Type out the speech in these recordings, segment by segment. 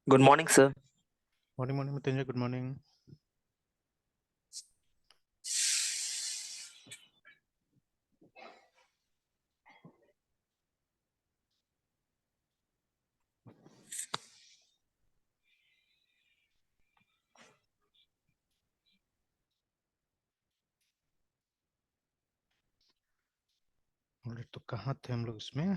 Good morning, sir. Morning, morning, Mrityunjay. Good morning. तो कहाँ थे हम लोग इसमें?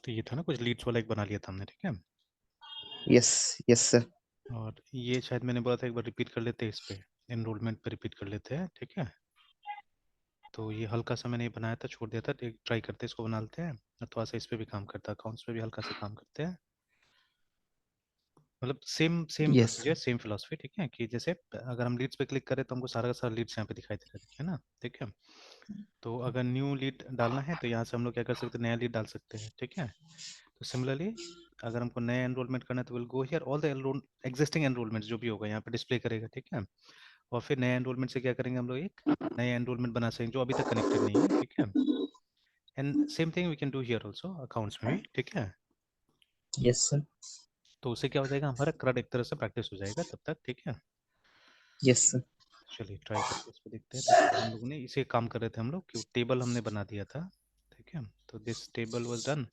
तो ये था ना, कुछ लीड्स वाला एक बना लिया था हमने, ठीक है। Yes yes sir. और ये शायद मैंने बोला था एक बार रिपीट कर लेते हैं, इस पे एनरोलमेंट पे रिपीट कर लेते हैं, ठीक है। तो ये हल्का सा मैंने बनाया था, छोड़ दिया था, ट्राई करते हैं, इसको बना लेते हैं। और थोड़ा सा इस पे भी काम करता है, अकाउंट्स पे भी हल्का सा काम करते हैं। मतलब same same yes procedure, same philosophy, ठीक है। कि जैसे अगर हम लीड्स पे क्लिक करें तो हमको सारा का सारा लीड्स यहाँ पे दिखाई दे रहा है ना, ठीक है। तो अगर न्यू लीड डालना है तो यहाँ से हम लोग क्या कर सकते हैं, नया लीड डाल सकते हैं, ठीक है। तो सिमिलरली अगर हमको नया एनरोलमेंट करना है तो will go here, all the existing enrolment जो भी होगा यहाँ पे डिस्प्ले करेगा, ठीक है। और फिर नया एनरोलमेंट से क्या करेंगे हम लोग, एक नया एनरोलमेंट बना सकेंगे जो अभी तक कनेक्टेड नहीं है, ठीक है। And same thing we can do here also accounts में भी, ठीक है। Yes sir. तो उससे क्या हो जाएगा, हमारा क्रड एक तरह से प्रैक्टिस हो जाएगा तब तक, ठीक है। Yes sir. चलिए ट्राई करके इस पर देखते हैं। तो इसके लिए हम लोगों ने इसे काम कर रहे थे हम लोग कि टेबल हमने बना दिया था, ठीक है। तो दिस टेबल वाज डन।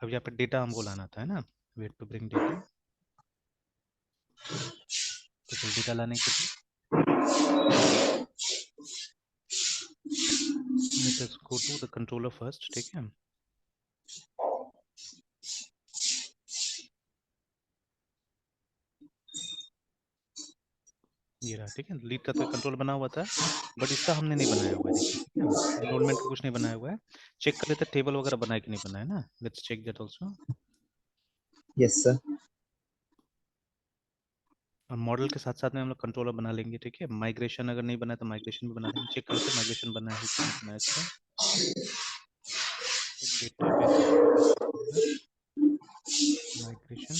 अब यहाँ पे डेटा हमको लाना था, है ना। Wait to bring data. तो चल डेटा लाने के लिए let us go to the controller first, ठीक है। ये रहा, ठीक है। लीड का तो कंट्रोल बना हुआ था, बट इसका हमने नहीं बनाया हुआ है, देखिए, ठीक है। एनरोलमेंट का कुछ नहीं बनाया हुआ है। चेक कर लेते हैं टेबल वगैरह बनाया कि नहीं बनाया ना। Let's check that also. Yes sir. और मॉडल के साथ साथ में हम लोग कंट्रोलर बना लेंगे, ठीक है। माइग्रेशन अगर नहीं बना तो माइग्रेशन भी बना लेंगे। चेक कर लेते हैं माइग्रेशन बना है कि नहीं बना है इसका। डेटाबेस कंट्रोलर माइग्रेशन,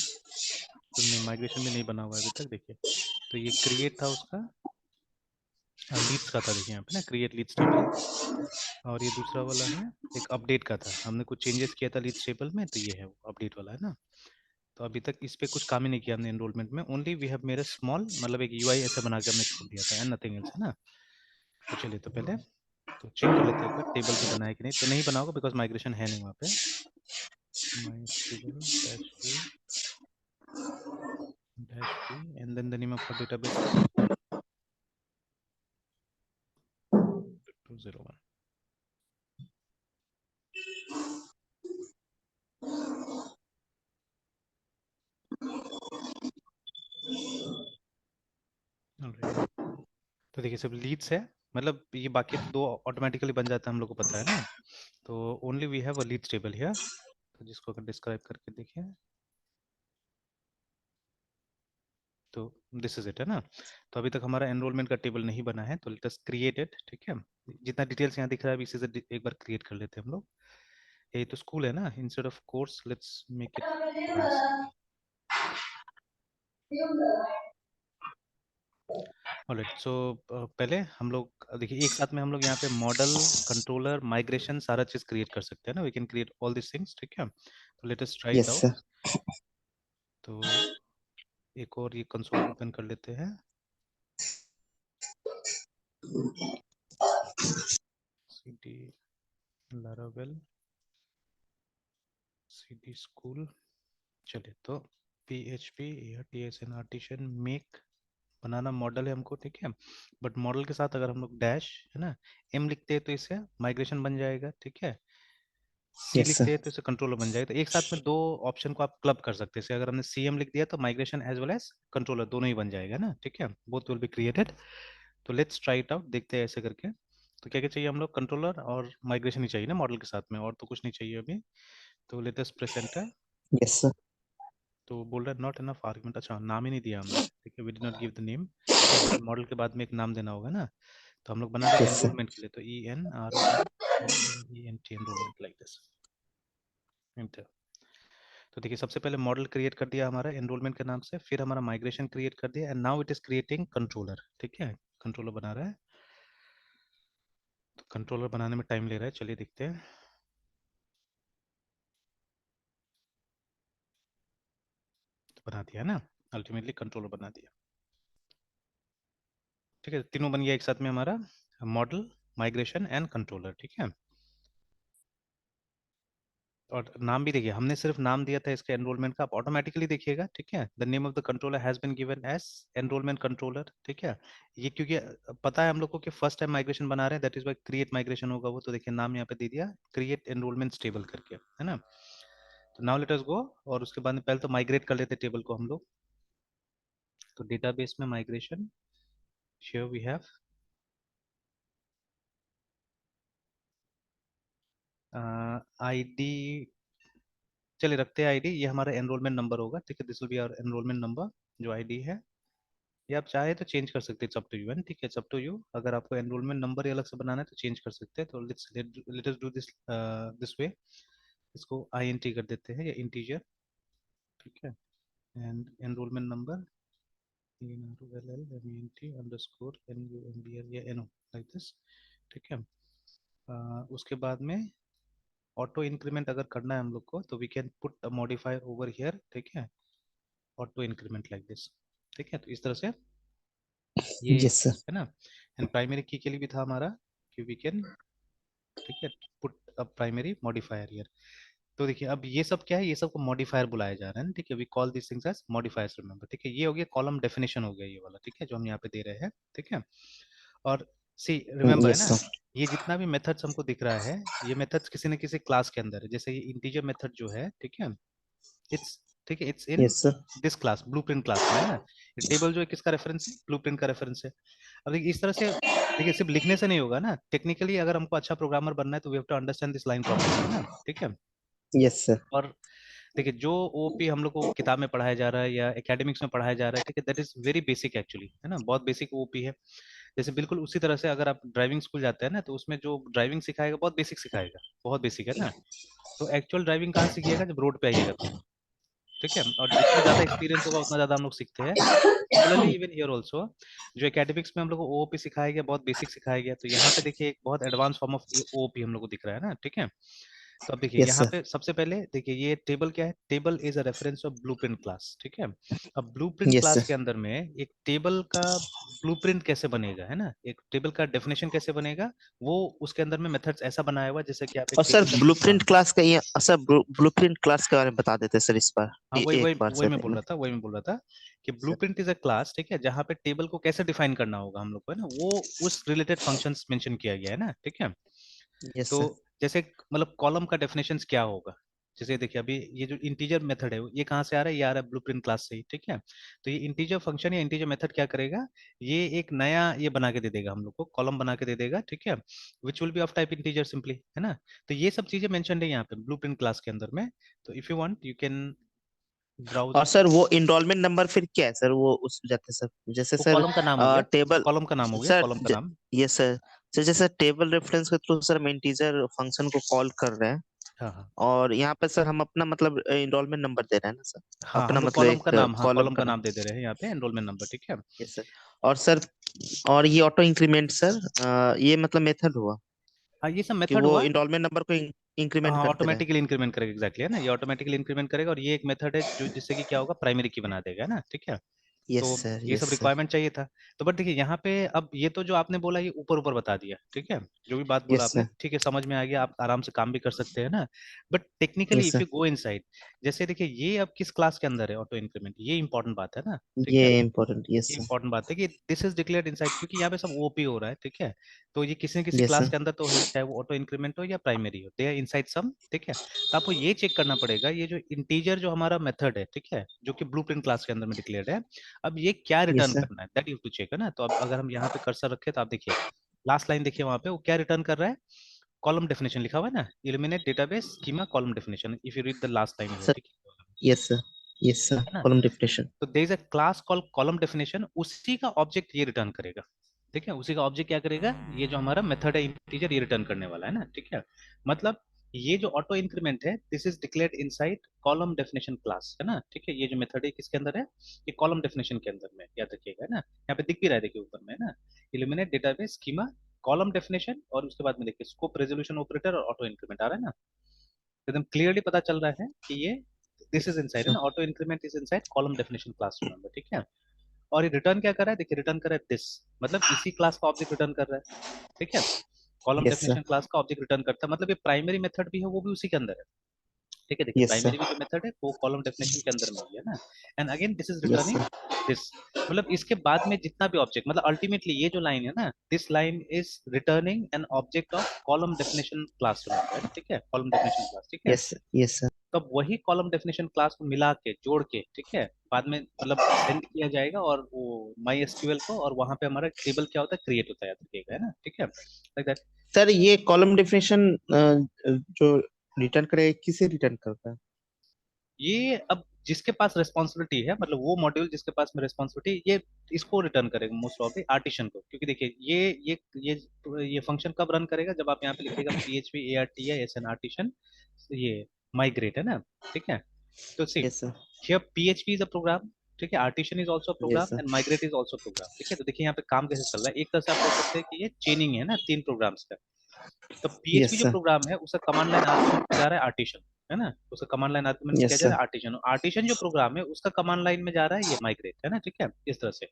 तो नहीं, माइग्रेशन भी नहीं बना हुआ है अभी तक, देखिए। तो ये क्रिएट था उसका, लीड्स का था, देखिए यहाँ पे ना, क्रिएट लीड्स टेबल। और ये दूसरा वाला है एक अपडेट का था, हमने कुछ चेंजेस किया था लीड्स टेबल में, तो ये है वो अपडेट वाला, है ना। तो अभी तक इस पे कुछ काम ही नहीं किया हमने एनरोलमेंट में, ओनली वी हैव मेरे स्मॉल, मतलब एक यूआई ऐसे बना के हमने छोड़ दिया था, एंड नथिंग एल्स, है ना। तो चलिए, तो पहले तो चेक कर लेते हैं एक बार टेबल भी बना है कि नहीं। तो नहीं बना होगा बिकॉज माइग्रेशन है नहीं वहाँ पे। My table dash P and then the name of our database is 201। तो देखिए सब लीड्स है, मतलब ये बाकी तो दो ऑटोमेटिकली बन जाता है, हम लोग को पता है ना। तो only we have a leads table here. तो जिसको अगर डिस्क्राइब करके देखिए, तो दिस इज इट, है ना। तो अभी तक हमारा एनरोलमेंट का टेबल नहीं बना है, तो लेट अस क्रिएट इट, ठीक है। जितना डिटेल्स यहाँ दिख रहा है अभी इसी से एक बार क्रिएट कर लेते हैं हम लोग। ये तो स्कूल है ना, instead of course let's make it class. Alright, so पहले हम लोग देखिए एक साथ में हम लोग यहाँ पे मॉडल, कंट्रोलर, माइग्रेशन सारा चीज क्रिएट कर सकते हैं ना। We can create all this things, ठीक है। तो let us try it yes out. Sir. तो एक और ये कंसोल ओपन कर लेते हैं। cd laravel cd school. चलिए, तो php या tsn artisan make बनाना मॉडल है हमको, ठीक है। बट मॉडल के साथ अगर हम लोग डैश, है ना, m लिखते हैं तो इससे माइग्रेशन बन जाएगा, ठीक है। सी Yes, लिखते sir. हैं तो इसे कंट्रोलर बन जाएगा। तो एक साथ में दो ऑप्शन को आप क्लब कर सकते हैं। जैसे अगर हमने सीएम लिख दिया तो migration as well as controller दोनों ही बन जाएगा ना, ठीक है, बोथ विल बी क्रिएटेड। तो लेट्स ट्राई इट आउट, देखते हैं ऐसे करके। तो क्या क्या चाहिए हम लोग, कंट्रोलर और माइग्रेशन ही चाहिए ना मॉडल के साथ में, और तो कुछ नहीं चाहिए अभी। तो लेट अस प्रेस एंटर। Yes, sir. तो बोल रहा है नॉट इनफ आर्गुमेंट, अच्छा नाम ही नहीं दिया हमने, ठीक है, we did not give the name. ठीक है, मॉडल के बाद में एक नाम देना होगा ना। तो हम लोग बना रहे हैं Yes, sir. एनरोलमेंट के लिए, तो ENROLMENT enrolment like this, enter. तो देखिए सबसे पहले मॉडल क्रिएट कर दिया हमारा एनरोलमेंट के नाम से, फिर हमारा माइग्रेशन क्रिएट कर दिया, and now it is creating controller, ठीक है, कंट्रोलर बना रहा है। तो कंट्रोलर बनाने में टाइम ले रहा है, चलिए देखते हैं। तो बना दिया ना, अल्टीमेटली कंट्रोलर बना दिया, ठीक है, तीनों बन गया एक साथ में हमारा, मॉडल, माइग्रेशन एंड कंट्रोलर, ठीक है। और नाम भी देखिए, हमने सिर्फ नाम दिया था इसके एनरोलमेंट का, आप ऑटोमेटिकली देखिएगा, ठीक है, the name of the controller has been given as enrolment controller, ठीक है। ये क्योंकि पता है हम लोग को कि फर्स्ट टाइम माइग्रेशन बना रहे हैं, that is why create migration होगा वो, तो देखिए नाम यहाँ पे दे दिया क्रिएट एनरोलमेंट टेबल करके, है ना। तो नाउ लेट अस गो, और उसके बाद में पहले तो माइग्रेट कर लेते टेबल को हम लोग। तो डेटाबेस में migration, here we have ID, चलिए रखते हैं आईडी, ये हमारा एनरोलमेंट नंबर होगा, ठीक है, this will be our enrolment number जो आईडी है। ये आप चाहे तो चेंज कर सकते हैं, इट्स अप टू यू, है ठीक है, इट्स अप टू यू। अगर आपको एनरोलमेंट नंबर ही अलग से बनाना है तो चेंज कर सकते हैं। तो let us do this this way, इसको INT कर देते हैं, या इंटीजर, ठीक है, एंड एनरोलमेंट नंबर ENROLMENT_NUMBR या NO लाइक दिस, ठीक है। उसके बाद में ऑटो इंक्रीमेंट अगर करना है हम लोग को, तो we can put a modifier over here, ठीक है, ऑटो इंक्रीमेंट लाइक दिस, ठीक है। तो इस तरह से ये, Yes, sir. है ना। एंड प्राइमरी की के लिए भी था हमारा कि वी कैन, ठीक है, put a primary modifier here. तो देखिए अब ये सब क्या है, ये सब को मॉडिफायर बुलाया जा रहा है ना, ठीक है, we call this things as modifiers, remember, ठीक है। ये हो गया कॉलम डेफिनेशन हो गया ये वाला, ठीक है, जो हम यहाँ पे दे रहे हैं, ठीक है। और सी रिमेंबर है Yes, ना, sir. ये जितना भी मेथड्स हमको दिख रहा है, ये मेथड्स किसी न किसी क्लास के अंदर है। जैसे ये इंटीजर मेथड जो है, ठीक है, इट्स, ठीक है, it's in Yes, sir. This class, blueprint class में, है ना। ये टेबल जो है किसका रेफरेंस है, ब्लूप्रिंट का रेफरेंस है। अब देखिए इस तरह से, देखिए सिर्फ लिखने से नहीं होगा ना, टेक्निकली अगर हमको अच्छा प्रोग्रामर बनना है तो we have to understand this line properly, है ना, ठीक है। Yes, sir. और देखिए जो OOP हम लोग को किताब में पढ़ाया जा रहा है या एकेडमिक्स में पढ़ाया जा रहा है, ठीक है, that is very basic actually, है ना, बहुत बेसिक OOP है। जैसे बिल्कुल उसी तरह से अगर आप ड्राइविंग स्कूल जाते हैं ना, तो उसमें जो ड्राइविंग सिखाएगा बहुत बेसिक सिखाएगा, बहुत बेसिक, है ना। तो एक्चुअल ड्राइविंग कहाँ सीखिएगा, जब रोड पे आइएगा तब, ठीक है। और जितना ज्यादा एक्सपीरियंस होगा उतना ज्यादा हम लोग सीखते हैं। सिमिलरली इवन हियर ऑल्सो, जो एकेडमिक्स में हम लोग को OOP सिखाया गया, बहुत बेसिक सिखाया गया, तो यहाँ पे देखिए एक बहुत एडवांस फॉर्म ऑफ OOP हम लोग को दिख रहा है ना, ठीक है। तो अब देखिए Yes, यहाँ sir. पे सबसे पहले देखिए ये टेबल क्या है, table is a reference of blueprint class, ठीक है। अब ब्लूप्रिंट Yes, क्लास sir. के अंदर में एक टेबल का ब्लूप्रिंट कैसे बनेगा, है ना, एक टेबल का डेफिनेशन कैसे बनेगा, वो उसके अंदर में मेथड्स ऐसा बनाया हुआ है जैसे कि आप एक और सर टेबल का, हाँ ब्लूप्रिंट क्लास का ये सर ब्लूप्रिंट क्लास के बारे में बता देते सर इस बार, हाँ, वही एक वही बार वही सर। मैं बोल रहा था, वही मैं बोल रहा था कि sir blueprint is a class, ठीक है, जहाँ पे टेबल को कैसे डिफाइन करना होगा हम लोग को, है ना, वो उस रिलेटेड फंक्शंस मेंशन किया गया है ना, ठीक है। यस तो सर। जैसे मतलब कॉलम का डेफिनेशन क्या होगा, जैसे देखिए अभी ये जो इंटीजर मेथड है ये कहाँ से आ रहा है, ये आ रहा है ब्लूप्रिंट क्लास से ही, ठीक है। तो ये इंटीजर फंक्शन या इंटीजर मेथड क्या करेगा, ये एक नया ये बना के दे देगा हम लोग को, कॉलम बना के दे देगा, ठीक है, which will be of type integer simply, है ना। तो ये सब चीजें मेंशन है यहाँ पे ब्लूप्रिंट क्लास के अंदर में। तो if you want you can browse और इट। सर वो इनरोलमेंट नंबर फिर क्या है सर, वो उस जाते सर जैसे वो सर कॉलम का नाम हो गया, टेबल। कॉलम का नाम हो गया, सर कॉलम का नाम। ये सर, सर जैसे टेबल रेफरेंस के थ्रू सर हम इंटीजर फंक्शन को कॉल कर रहे हैं, हाँ हाँ और यहाँ पे सर हम अपना मतलब इनरोलमेंट नंबर दे रहे हैं ना सर, हाँ, हम अपना लोग मतलब कॉलम का एक नाम, हाँ कॉलम कॉलम का का नाम। नाम दे दे रहे हैं यहाँ पे एनरोलमेंट नंबर, ठीक है। Yes sir. और सर, और ये ऑटो इंक्रीमेंट सर, ये मतलब मेथड हुआ हाँ ये सब कि मेथड वो हुआ। इनरोलमेंट नंबर को इंक्रीमेंट हाँ करते रहे। ऑटोमेटिकली इंक्रीमेंट करेगा, एग्जैक्टली, है ना, ये ऑटोमेटिकली इंक्रीमेंट करेगा, और ये एक मेथड है जो जिससे कि क्या होगा, प्राइमरी की बना देगा, है ना, ठीक है। यस तो सर, ये सब यस सर, रिक्वायरमेंट चाहिए था। तो बट देखिए यहाँ पे अब ये तो जो आपने बोला ये ऊपर ऊपर बता दिया, ठीक है, जो भी बात बोला यस आपने सर, ठीक है, समझ में आ गया, आप आराम से काम भी कर सकते हैं ना। But technically yes if sir, you go inside, जैसे देखिए ये अब किस क्लास के अंदर है ऑटो इंक्रीमेंट, ये इंपॉर्टेंट बात है ना, ठीक ये है। इम्पोर्टेंट, यस ये सर, इंपॉर्टेंट बात है कि दिस इज डिक्लेयर्ड इनसाइड, क्योंकि यहाँ पे सब ओपी हो रहा है, ठीक है। तो ये किसी न किसी यस क्लास सर, के अंदर तो है ही, चाहे वो ऑटो इंक्रीमेंट हो या प्राइमरी हो, दे आर इनसाइड सम, ठीक है। तो आपको ये चेक करना पड़ेगा, ये जो इंटीजर जो हमारा मेथड है, ठीक है, जो कि ब्लूप्रिंट क्लास के अंदर में डिक्लेयर्ड है, अब ये क्या यस रिटर्न सर, करना है, दैट यू टू चेक, है ना। तो अब अगर हम यहाँ पे कर्सर रखे तो आप देखिए लास्ट लाइन देखिए, वहां पे वो क्या रिटर्न कर रहा है, कॉलम डेफिनेशन लिखा हुआ है ना, Illuminate database schema column definition, if you read the last line here, sir, ठीक यस सर, यस सर, है ना। कॉलम डेफिनेशन, तो there is a class call column definition, उसी का ऑब्जेक्ट ये रिटर्न करेगा, ठीक है। उसी का ऑब्जेक्ट क्या करेगा, ये जो हमारा मेथड है इंटीजर, ये रिटर्न करने वाला है ना, ठीक है। मतलब ये जो ऑटो इंक्रीमेंट है, this is declared inside column definition class, है ना, ठीक है। ये जो मेथड है किसके अंदर है, ये कॉलम डेफिनेशन के अंदर में, याद रखिएगा, है ना। यहाँ पे दिख भी रहा है, देखिए ऊपर में, है ना, Illuminate database schema column definition, और उसके बाद में देखिए स्कोप रेजोल्यूशन ऑपरेटर और ऑटो इंक्रीमेंट आ रहा है ना। एकदम क्लियरली पता चल रहा है कि ये दिस इज इनसाइड, है सर, ना, auto increment is inside column definition class, remember, ठीक है। और ये रिटर्न क्या कर रहा है, देखिए रिटर्न कर रहा है दिस, मतलब इसी क्लास का ऑब्जेक्ट रिटर्न कर रहा है, ठीक है। Column yes sir, definition class का ऑब्जेक्ट रिटर्न करता है, मतलब ये प्राइमरी मेथड भी है, वो भी उसी के अंदर है, ठीक है। देखिए यस सर, प्राइमरी भी जो मेथड है वो कॉलम डेफिनेशन के अंदर में ही है ना। And again this is yes returning sir, this, मतलब इसके बाद में जितना भी ऑब्जेक्ट, मतलब अल्टीमेटली ये जो लाइन है ना, this line is returning an object of column definition class, remember, ठीक है, कॉलम डेफिनेशन क्लास, ठीक है। यस सर, यस सर, तब वही कॉलम डेफिनेशन क्लास को मिला के जोड़ के, ठीक है, बाद में मतलब सेंड किया जाएगा और वो माई एसक्यूएल को, और वहां पे हमारा टेबल क्या होता है, क्रिएट होता है, याद रखिएगा, है ना, ठीक है, लाइक दैट। सर ये कॉलम डेफिनेशन जो रिटर्न करे किसे रिटर्न करता है? ये अब जिसके पास रिस्पॉन्सिबिलिटी है, मतलब वो मॉड्यूल जिसके पास में रिस्पॉन्सिबिलिटी, ये इसको रिटर्न करेगा मोस्ट ऑफ आर्टिशन को, क्योंकि देखिए ये ये फंक्शन कब रन करेगा, जब आप यहाँ पे लिखिएगा PHP ARTISN आर्टिशन, ये माइग्रेट, है ना, ठीक है। तो see yes sir, here PHP is a program, ठीक है, artisan is also yes program sir, and migrate is also program, ठीक है। तो देखिए यहाँ पे काम कैसे चल रहा है, एक तरह से आप बोल सकते हैं कि ये चेनिंग है ना तीन प्रोग्राम्स का। तो PHP यस जो सर, प्रोग्राम है उसका कमांड लाइन आर्गुमेंट में जा रहा है आर्टिशन, है ना, उसका कमांड लाइन आर्गुमेंट में क्या यस जा रहा सर, है, आर्टिशन। आर्टिशन जो प्रोग्राम है उसका कमांड लाइन में जा रहा है ये माइग्रेट, है ना, ठीक है, इस तरह से।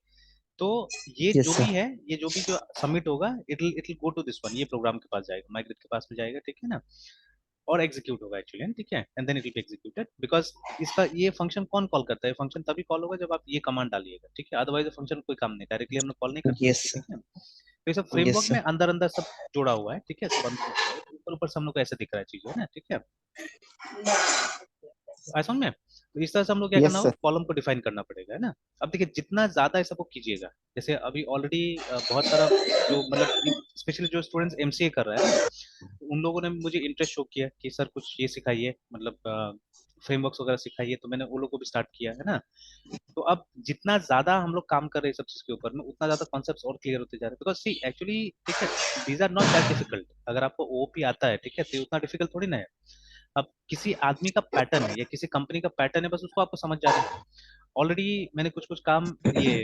तो ये यस जो सर, भी है, ये जो भी जो सबमिट होगा, it will go to this one, ये प्रोग्राम के पास जाएगा, माइग्रेट के पास में जाएगा, ठीक है ना, और एग्जीक्यूट होगा एक्चुअली, ठीक है, and then it will be executed, because इसका ये फंक्शन कौन कॉल करता है, फंक्शन तभी कॉल होगा जब आप ये कमांड डालिएगा, ठीक है, अदरवाइज फंक्शन कोई काम नहीं, डायरेक्टली हम लोग कॉल नहीं करते यस इसको, ठीक सर, है। तो ये सब यस फ्रेमवर्क में सर, अंदर अंदर सब जोड़ा हुआ है, ठीक है, सब अंदर जोड़ा हुआ है, ऊपर ऊपर से हम लोग को ऐसे दिख रहा है चीज, है ना, ठीक है, ऐसा में। तो इस तरह से हम लोग क्या करना यस होगा, सर, कॉलम को डिफाइन करना पड़ेगा, है ना। अब देखिए जितना ज्यादा ऐसा को कीजिएगा, जैसे अभी ऑलरेडी बहुत सारा जो मतलब स्पेशली जो स्टूडेंट्स MCA कर रहा है ना, उन लोगों ने मुझे इंटरेस्ट शो किया कि सर कुछ ये सिखाइए, मतलब फ्रेमवर्क्स वगैरह सिखाइए, तो मैंने वो लोग को भी स्टार्ट किया, है ना। तो अब जितना ज्यादा हम लोग काम कर रहे हैं सब चीज के ऊपर में, उतना ज्यादा कॉन्सेप्ट्स और क्लियर होते जा रहे हैं, बिकॉज सी एक्चुअली, ठीक है, these are not that difficult, अगर आपको OOP आता है, ठीक है, तो ये उतना डिफिकल्ट थोड़ी ना है। अब किसी आदमी का पैटर्न है या किसी कंपनी का पैटर्न है, बस उसको आपको समझ जाना है। ऑलरेडी मैंने कुछ कुछ काम ये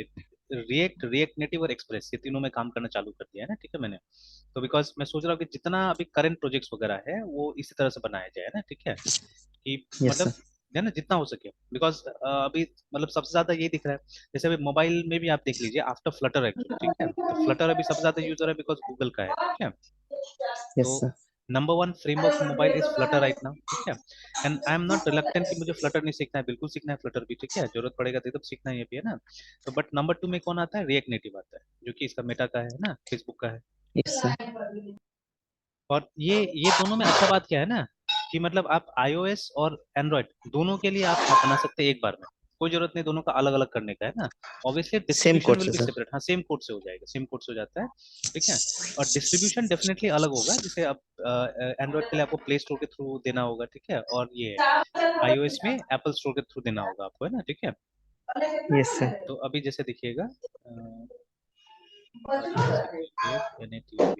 रिएक्ट नेटिव और एक्सप्रेस, ये तीनों में काम करना चालू कर दिया है ना, ठीक है, मैंने। तो बिकॉज मैं सोच रहा हूँ कि जितना अभी करंट प्रोजेक्ट्स वगैरह है वो इसी तरह से बनाया जाए ना, ठीक है, कि यस मतलब सर, है ना, जितना हो सके, बिकॉज अभी मतलब सबसे ज्यादा ये दिख रहा है, जैसे अभी मोबाइल में भी आप देख लीजिए आफ्टर फ्लटर एक्चुअली, ठीक है, तो फ्लटर अभी सबसे ज्यादा यूज हो रहा है बिकॉज गूगल का है, ठीक है। तो yes sir, number one framework for mobile is Flutter right now, ठीक है। And I am not reluctant कि मुझे फ्लटर नहीं सीखना है, बिल्कुल सीखना है फ्लटर भी, ठीक है, जरूरत पड़ेगा तो तब सीखना है, ये भी है ना। तो बट नंबर टू में कौन आता है, रिएक्ट नेटिव आता है, जो कि इसका मेटा का है ना, फेसबुक का है। यस सर, और ये दोनों में अच्छा बात क्या है ना, कि मतलब आप iOS और एंड्रॉयड दोनों के लिए आप बना सकते हैं एक बार में, कोई जरूरत नहीं दोनों का अलग अलग करने का, है ना। Obviously same distribution code will से बी सर, सेपरेट, हाँ सेम कोड से हो जाएगा, सेम कोड से हो जाता है, ठीक है। और डिस्ट्रीब्यूशन डेफिनेटली अलग होगा, जैसे अब एंड्रॉयड के लिए आपको प्ले स्टोर के थ्रू देना होगा, ठीक है, और ये iOS में एप्पल स्टोर के थ्रू देना होगा आपको, है ना, ठीक है। यस सर, तो अभी जैसे देखिएगा, जैसे create NATIV,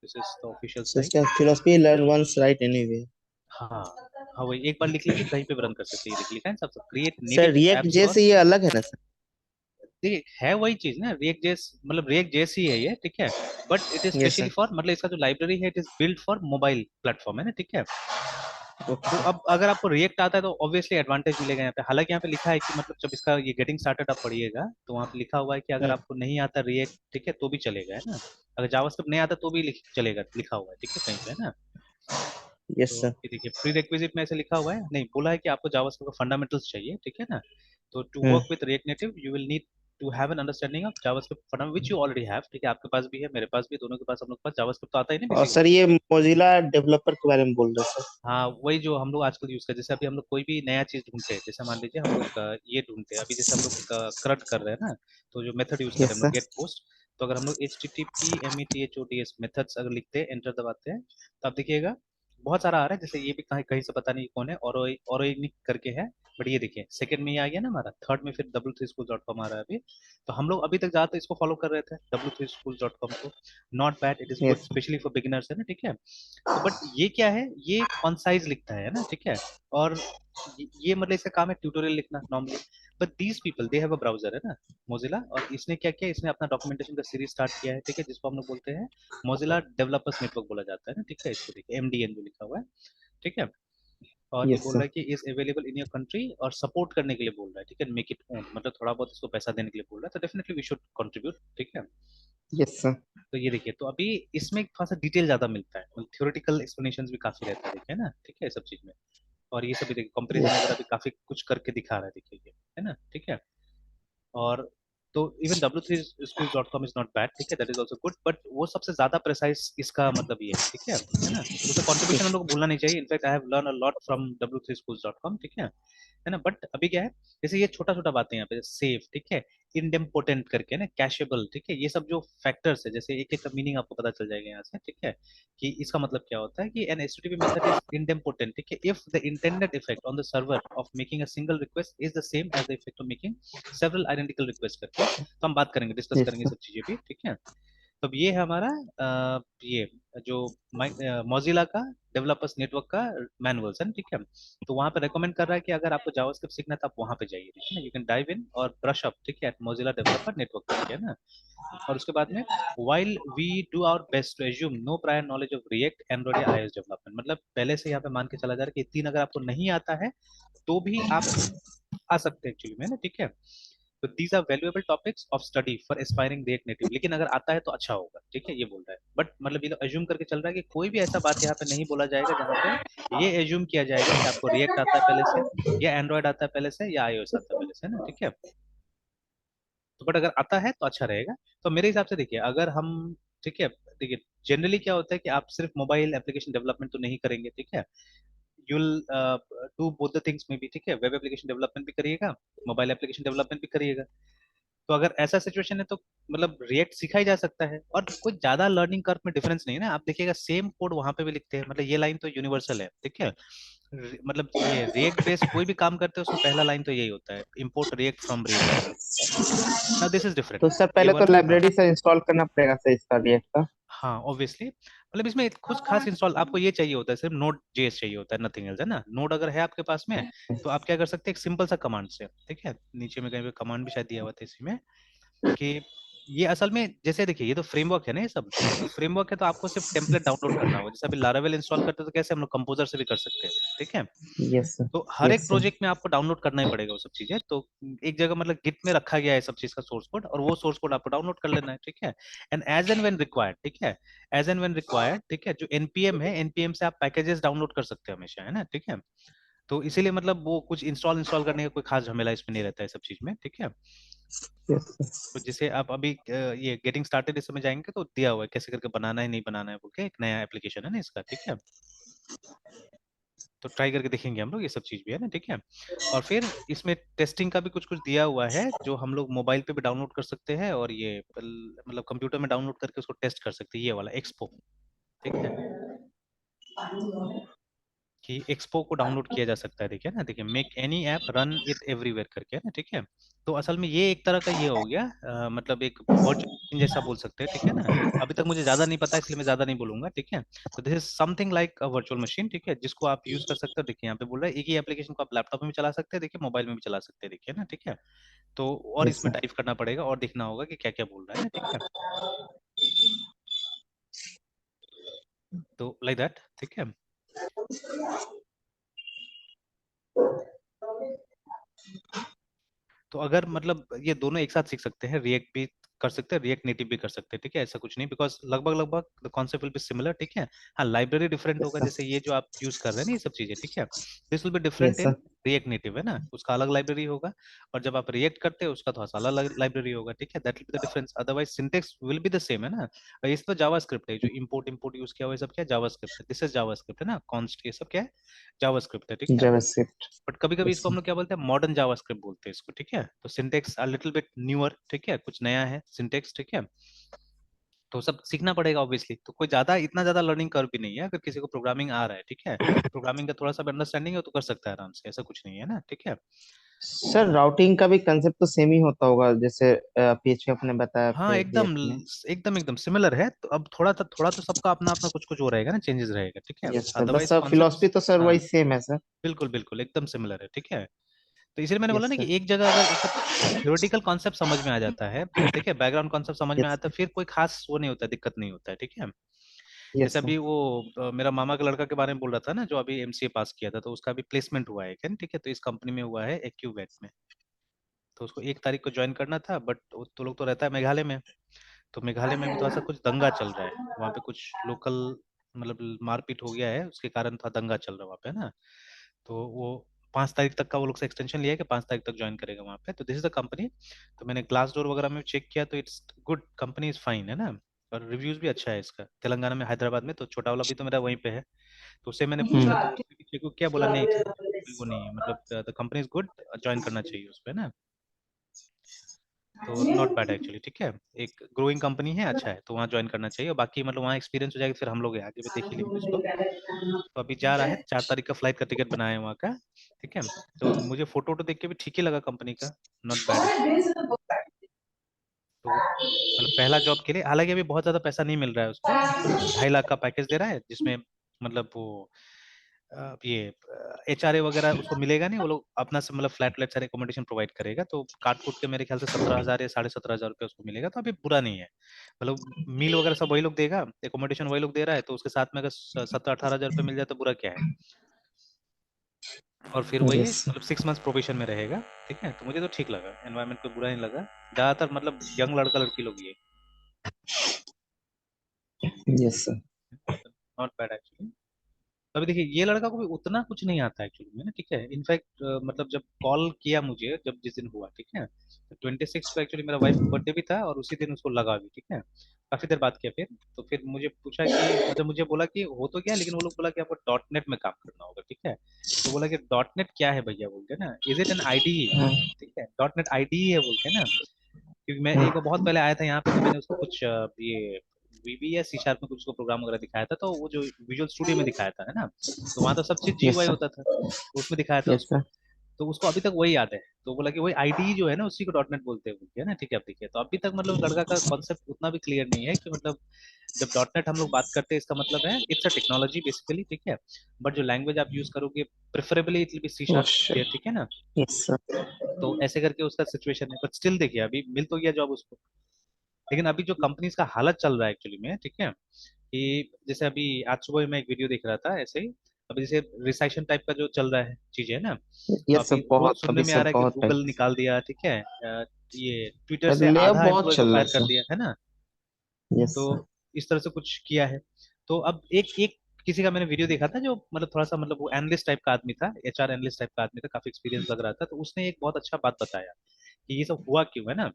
this is the official so site. इसका philosophy learn once write anywhere. हाँ, हाँ वही एक बार लिख लीजिए, कहीं पे भी रन कर सकते हैं, ये लिखा है सब create sir native react apps J और, से ये अलग है ना सर? देखिए है वही चीज ना, रिएक्ट जेस, मतलब रिएक्ट जेस ही है ये, ठीक है। But it is yes specially sir, for, मतलब इसका जो लाइब्रेरी है it is build for mobile platform, है ना, ठीक है। तो ओके। अब अगर आपको रिएक्ट आता है तो ऑब्वियसली एडवांटेज मिलेगा यहाँ पे। हालांकि यहाँ पे लिखा है कि मतलब जब इसका ये गेटिंग स्टार्टेड आप पढ़िएगा तो वहाँ पे लिखा हुआ है कि अगर आपको नहीं आता रिएक्ट, ठीक है, तो भी चलेगा, है ना। अगर जावास्क्रिप्ट नहीं आता तो भी चलेगा, लिखा हुआ है, ठीक है, कहीं पे, है ना। यस तो सर। ये देखिए प्री रिक्विजिट में ऐसे लिखा हुआ है, नहीं बोला है कि आपको जावास्क्रिप्ट का फंडामेंटल्स चाहिए, ठीक है ना। तो to work with React Native you will need to have an understanding of JavaScript fundamental which you already have, ठीक है, आपके पास भी है, मेरे पास भी, दोनों के पास, हम लोग के पास जावास्क्रिप्ट तो आता ही ना और बेसिकली। सर ये मोजिला डेवलपर के बारे में बोल रहे सर। हाँ वही जो हम लोग आजकल यूज करते हैं, जैसे अभी हम लोग कोई भी नया चीज ढूंढते हैं, जैसे मान लीजिए हम लोग ये ढूंढते हैं, अभी जैसे हम लोग क्रट कर रहे हैं ना, तो जो मेथड यूज कर रहे हैं यस हम लोग सर। गेट पोस्ट, तो अगर हम लोग H T T P M E T H O D S methods अगर लिखते हैं, एंटर दबाते हैं, तो आप देखिएगा बहुत सारा आ रहा है, जैसे ये भी कहीं कहीं से पता नहीं कौन है, और करके है। बट ये देखिए सेकंड में ये आ गया ना हमारा, थर्ड में फिर w3schools.com आ रहा है अभी। तो हम लोग अभी तक ज्यादातर इसको फॉलो कर रहे थे w3schools.com को। Not bad, it is good, yes. Specially for beginners, है ना, ठीक है। तो बट ये क्या है, ये कॉन्साइज लिखता है ना, ठीक है। और ये मतलब इसका काम है ट्यूटोरियल लिखना normally. But these people they have a browser, है ना, मोजिला, और इसने क्या किया, इसने अपना डॉक्यूमेंटेशन का सीरीज स्टार्ट किया है, ठीक है, जिसको हम लोग बोलते हैं मोजिला डेवलपर्स नेटवर्क बोला जाता है ना, ठीक है। इसको देखिए एमडीएन जो लिखा हुआ है, ठीक है। और ये यस बोल रहा सर। है कि is available in your country, और सपोर्ट करने के लिए बोल रहा है, ठीक है, मेक इट ओन, मतलब थोड़ा बहुत इसको पैसा देने के लिए बोल रहा है, तो डेफिनेटली वी शुड कंट्रीब्यूट, ठीक है। Yes sir. तो ये देखिए, तो अभी इसमें थोड़ा सा डिटेल ज्यादा मिलता है, मतलब थ्योरेटिकल एक्सप्लेनेशन भी काफी रहता है, देखिए ना, ठीक है, सब चीज में। और ये सब भी देखिए कंपैरिजन यस। वगैरह भी काफी कुछ करके दिखा रहा है, देखिए ये, है ना, ठीक है। और तो even w3schools.com is not bad, ठीक है, that is also good, but वो सबसे ज्यादा प्रिसाइज इसका मतलब ये है, ठीक है ना। उसका कंट्रीब्यूशन हम लोग को भूलना नहीं चाहिए, in fact I have learn a lot from w3schools.com, ठीक है ना। बट अभी क्या है, जैसे ये छोटा छोटा बातें यहाँ पे, सेफ, ठीक है, इंडेम्पोटेंट करके ना, कैशेबल, ठीक है, ये सब जो फैक्टर्स है, जैसे एक एक का मीनिंग आपको पता चल जाएगा यहाँ से, ठीक है, कि इसका मतलब क्या होता है कि an HTTP method is idempotent, ठीक है, if the intended effect on the server of making a single request is the same as the effect of making several identical request करके। तो हम बात करेंगे, डिस्कस यस करेंगे सर। सब चीजें भी, ठीक है। तो अब ये है हमारा ये जो मोजिला का डेवलपर्स नेटवर्क का मैनुअल्स है, ठीक है। तो वहां पे रेकमेंड कर रहा है कि अगर आपको जावास्क्रिप्ट सीखना है तो आप वहां पे जाइए, ठीक है ना, यू कैन डाइव इन और ब्रश अप, ठीक है, एट मोजिला डेवलपर नेटवर्क करके, है ना। और उसके बाद में while we do our best to assume no prior knowledge of React, Android या iOS डेवलपमेंट, मतलब पहले से यहाँ पे मान के चला जा रहा है कि ये तीन अगर आपको नहीं आता है तो भी आप आ सकते हैं एक्चुअली में ना, ठीक है। तो these are valuable topics of study for aspiring React Native, लेकिन अगर आता है तो अच्छा होगा, ठीक है, ये बोल रहा है। बट मतलब ये लोग एज्यूम करके चल रहा है कि कोई भी ऐसा बात यहाँ पे नहीं बोला जाएगा जहाँ पे ये एज्यूम किया जाएगा कि आपको रिएक्ट आता है पहले से, या एंड्रॉयड आता है पहले से, या iOS आता है पहले से, है ना, ठीक है। तो बट अगर आता है तो अच्छा रहेगा। तो मेरे हिसाब से देखिए अगर हम, ठीक है, देखिए जनरली क्या होता है कि आप सिर्फ मोबाइल एप्लीकेशन डेवलपमेंट तो नहीं करेंगे, ठीक है, you'll do both the things में भी, ठीक है, वेब एप्लीकेशन डेवलपमेंट भी करिएगा, मोबाइल एप्लीकेशन डेवलपमेंट भी करिएगा। तो अगर ऐसा सिचुएशन है तो मतलब रिएक्ट सिखा ही जा सकता है, और कोई ज्यादा लर्निंग कर्व में डिफरेंस नहीं है ना, आप देखिएगा सेम कोड वहां पे भी लिखते हैं, मतलब ये लाइन तो यूनिवर्सल है, ठीक है। मतलब ये रिएक्ट बेस्ड कोई भी काम करते हैं उसमें पहला लाइन तो यही होता है, इंपोर्ट रिएक्ट फ्रॉम रेडियस, ठीक है। नाउ दिस इज डिफरेंट, तो सर ये पहले तो वाला, हाँ। लाइब्रेरी से इंस्टॉल करना पड़ेगा सर इसका रिएक्ट का। हाँ ऑब्वियसली, मतलब इसमें कुछ खास इंस्टॉल आपको ये चाहिए होता है, सिर्फ नोड जेएस चाहिए होता है, नथिंग एल्स, है ना। नोड अगर है आपके पास में तो आप क्या कर सकते हैं, एक सिंपल सा कमांड से, ठीक है, नीचे में कहीं पे कमांड भी शायद दिया हुआ था इसी में, कि ये असल में जैसे देखिए ये तो फ्रेमवर्क है ना, ये सब तो फ्रेमवर्क है, तो आपको सिर्फ टेम्पलेट डाउनलोड करना होगा, जैसे अभी लारावेल इंस्टॉल करते हैं तो कैसे हम लोग कंपोजर से भी कर सकते हैं, ठीक है। Yes sir. तो हर एक यस सर। प्रोजेक्ट में आपको डाउनलोड करना ही पड़ेगा वो सब चीजें, तो एक जगह मतलब गिट में रखा गया है सब चीज का सोर्स कोड, और वो सोर्स कोड आपको डाउनलोड कर लेना है, ठीक है। And as and when required, ठीक है, एज एंड व्हेन रिक्वायर्ड, ठीक है, जो एनपीएम है, एनपीएम से आप पैकेजेस डाउनलोड कर सकते हैं हमेशा, है ना, ठीक है। तो इसीलिए मतलब वो कुछ इंस्टॉल इंस्टॉल करने का कोई खास झमेला इसमें नहीं रहता है सब चीज में, ठीक है। Yes sir. तो जैसे आप अभी ये गेटिंग स्टार्टेड इस समय जाएंगे तो दिया हुआ है कैसे करके बनाना है, नहीं बनाना है बोल के, एक नया एप्लीकेशन है ना इसका, ठीक है। तो ट्राई करके देखेंगे हम लोग, ये सब चीज भी है ना, ठीक है। और फिर इसमें टेस्टिंग का भी कुछ कुछ दिया हुआ है जो हम लोग मोबाइल पे भी डाउनलोड कर सकते हैं, और ये मतलब कंप्यूटर में डाउनलोड करके उसको टेस्ट कर सकते हैं, ये वाला एक्सपो, ठीक है, कि एक्सपो को डाउनलोड किया जा सकता है, देखिए ना, देखिए make any app run it everywhere करके, है ना, ठीक है। तो असल में ये एक तरह का ये हो गया मतलब एक वर्चुअल जैसा बोल सकते हैं, ठीक है ना। अभी तक मुझे ज्यादा नहीं पता इसलिए मैं ज्यादा नहीं बोलूंगा, ठीक है। तो this is something like a virtual machine, ठीक है, जिसको आप यूज कर सकते हो, देखिए यहाँ पे बोल रहा है एक ही एप्लीकेशन को आप लैपटॉप में भी चला सकते हैं, देखिए मोबाइल में भी चला सकते हैं, देखिए ना, ठीक है। तो और यस इसमें सर। टाइप करना पड़ेगा और देखना होगा कि क्या क्या बोल रहा है ना, ठीक है। तो लाइक दैट, ठीक है। तो अगर मतलब ये दोनों एक साथ सीख सकते हैं, रिएक्ट भी कर सकते हैं, रिएक्ट नेटिव भी कर सकते हैं, ठीक है, ऐसा कुछ नहीं, बिकॉज लगभग लगभग the concept will be similar, ठीक है। हाँ, लाइब्रेरी डिफरेंट यस होगा, सर। जैसे ये जो आप यूज कर रहे हैं ना ये सब चीजें, ठीक है, this will be different yes in sir. React native, है ना, उसका अलग लाइब्रेरी होगा। और जब आप रिएक्ट करते हैं उसका थोड़ा सा अलग लाइब्रेरी होगा, ठीक है, that will be the difference, otherwise syntax will be the same, है ना। और इस तो जावास्क्रिप्ट है, जो इंपोर्ट इंपोर्ट यूज किया हुआ है सब क्या है, जावास्क्रिप्ट है, दिस इज जावास्क्रिप्ट, है ना, कॉन्स्ट ये सब क्या है, जावास्क्रिप्ट है, ठीक है। जावास्क्रिप्ट। बट कभी कभी यस इसको हम सर। लोग क्या बोलते हैं, मॉडर्न जावास्क्रिप्ट बोलते हैं इसको, ठीक है, तो syntax are little bit newer, ठीक है, कुछ नया है सिंटेक्स, ठीक है। तो सब सीखना पड़ेगा ऑब्वियसली, तो कोई ज्यादा इतना ज्यादा लर्निंग कर्व भी नहीं है, अगर किसी को प्रोग्रामिंग आ रहा है, ठीक है, प्रोग्रामिंग का थोड़ा सा अंडरस्टैंडिंग है तो कर सकता है आराम से, ऐसा कुछ नहीं है ना, ठीक है। सर राउटिंग का भी कंसेप्ट तो सेम ही होता होगा, जैसे पीएचपी आपने बताया, हाँ, फिर एकदम रिएक्ट में। एकदम एकदम सिमिलर है, तो अब थोड़ा तो सबका अपना अपना कुछ कुछ हो रहेगा ना, चेंजेस रहेगा, ठीक है, यस सर, बस अदरवाइज फिलोसफी कॉन्सेप्ट्स। तो सर हाँ, वही सेम है सर। बिल्कुल बिल्कुल एकदम सिमिलर है, ठीक है। तो इसीलिए मैंने बोला यस ना कि सर। एक जगह अगर सब थ्योरेटिकल कॉन्सेप्ट समझ में आ जाता है, ठीक है, बैकग्राउंड कॉन्सेप्ट समझ में यस आता है, फिर कोई खास वो नहीं होता है, दिक्कत नहीं होता है, ठीक है। यस जैसे सर। अभी वो मेरा मामा का लड़का के बारे में बोल रहा था ना, जो अभी एमसीए पास किया था, तो उसका अभी प्लेसमेंट हुआ है क्या, ठीक है, तो इस कंपनी में हुआ है एक्यूवेट में। तो उसको 1 तारीख को ज्वाइन करना था, बट वो तो लोग तो रहता है मेघालय में। तो मेघालय में भी थोड़ा सा कुछ दंगा चल रहा है वहाँ पे, कुछ लोकल मतलब मारपीट हो गया है, उसके कारण थोड़ा दंगा चल रहा है वहाँ पे ना। तो वो 5 तारीख तक का वो लोग से एक्सटेंशन लिया है कि 5 तारीख तक ज्वाइन करेगा वहाँ पे, तो दिस इज द कंपनी। तो मैंने ग्लास डोर वगैरह में चेक किया, तो it's good, company is fine, है ना। और रिव्यूज भी अच्छा है इसका, तेलंगाना में, हैदराबाद में, तो छोटा वाला भी तो मेरा वहीं पे है। तो उससे मैंने पूछा, तो उसने भी चेक क्या बोला, नहीं ठीक है, कोई वो नहीं है, मतलब the company is good, join करना चाहिए उस पर ना। तो नॉट बैड एक्चुअली, ठीक है, एक ग्रोइंग कंपनी है, अच्छा है, तो वहाँ ज्वाइन करना चाहिए, और बाकी मतलब वहाँ एक्सपीरियंस हो जाएगा, फिर हम लोग आगे भी देख ही लेंगे उसको। तो अभी जा रहा है, 4 तारीख का फ्लाइट का टिकट बनाया है वहाँ का, ठीक है। तो मुझे फोटो वोटो देख के भी ठीक ही लगा कंपनी का, नॉट बैड एक्चुअली। तो मतलब पहला जॉब के लिए, हालांकि अभी बहुत ज्यादा पैसा नहीं मिल रहा है उसको, 2.5 लाख का पैकेज दे रहा है, जिसमें मतलब वो ये एचआरए वगैरह उसको मिलेगा नहीं, वो लोग अपना से मतलब फ्लैट व्लैट सारे एकोमोडेशन प्रोवाइड करेगा, तो काट कूट के मेरे ख्याल से 17,000 या 17,500 रुपये उसको मिलेगा, तो अभी बुरा नहीं है। मतलब मील वगैरह सब वही लोग देगा, एकोमोडेशन वही लोग दे रहा है, तो उसके साथ में अगर 17-18 हज़ार रुपये मिल जाए तो बुरा क्या है। और फिर वही है, यस मतलब 6 मंथ्स प्रोबेशन में रहेगा, ठीक है, तो मुझे तो ठीक लगा, एनवायरनमेंट कोई बुरा नहीं लगा, ज्यादातर मतलब यंग लड़का लड़की लोग ये, yes sir. Not bad actually. अभी देखिए ये लड़का को भी उतना कुछ नहीं आता एक्चुअली में ना, ठीक है, इनफैक्ट मतलब जब कॉल किया मुझे, जब जिस दिन हुआ, ठीक है, तो 26 को एक्चुअली मेरा वाइफ का बर्थडे भी था, और उसी दिन उसको लगा भी, ठीक है, काफी देर बात किया फिर। तो फिर मुझे पूछा कि मतलब मुझे बोला कि हो तो गया, लेकिन वो लोग बोला कि आपको डॉट नेट में काम करना होगा, ठीक है। तो बोला कि डॉट नेट क्या है भैया, बोलते ना, इज इट एन आईडी, ठीक है, डॉट नेट आईडी है बोलते हैं ना। क्योंकि मैं एक बार बहुत पहले आया था यहाँ पे, तो मैंने उसको कुछ ये वीबी या सी शार्प में कुछ उसको प्रोग्राम वगैरह दिखाया था, तो वो जो विजुअल स्टूडियो में दिखाया था, है ना, तो वहाँ तो सब चीज यस जीयूआई सर। होता था, तो उसमें दिखाया था यस उसको। सर। तो उसको अभी तक वही याद है, तो बोला कि वही आईडी जो है ना, उसी को डॉट नेट बोलते हैं, बोलते हैं ना, ठीक है, अब देखिए, तो अभी तक मतलब लड़का का कॉन्सेप्ट उतना भी क्लियर नहीं है कि मतलब जब डॉट नेट हम लोग बात करते हैं, इसका मतलब है इट्स अ टेक्नोलॉजी बेसिकली, ठीक है, बट जो लैंग्वेज आप यूज करोगे preferably it will be C oh sharp, shit. ठीक है ना। Yes sir. तो ऐसे करके उसका सिचुएशन है, बट स्टिल देखिए अभी मिल तो गया जॉब उसको। लेकिन अभी जो कंपनीज का हालत चल रहा है एक्चुअली में, ठीक है, कि जैसे अभी आज सुबह मैं एक वीडियो देख रहा था ऐसे ही, अभी जैसे रिसेशन टाइप का जो चल रहा है चीजें है ना, तो यस सर, अभी रोज बहुत सुनने अभी में आ सब रहा है कि बहुत टाइट। गूगल निकाल दिया, ठीक है, ये ट्विटर से ले आधा बहुत एम्प्लॉय को चल रहा है फायर कर सर। दिया है ना। यस तो सर। इस तरह से कुछ किया है। तो अब एक एक किसी का मैंने वीडियो देखा था, जो मतलब थोड़ा सा मतलब वो एनालिस्ट टाइप का आदमी था, एचआर एनालिस्ट टाइप का आदमी था, काफी एक्सपीरियंस लग रहा था, तो उसने एक बहुत अच्छा बात बताया कि ये सब हुआ क्यों है ना,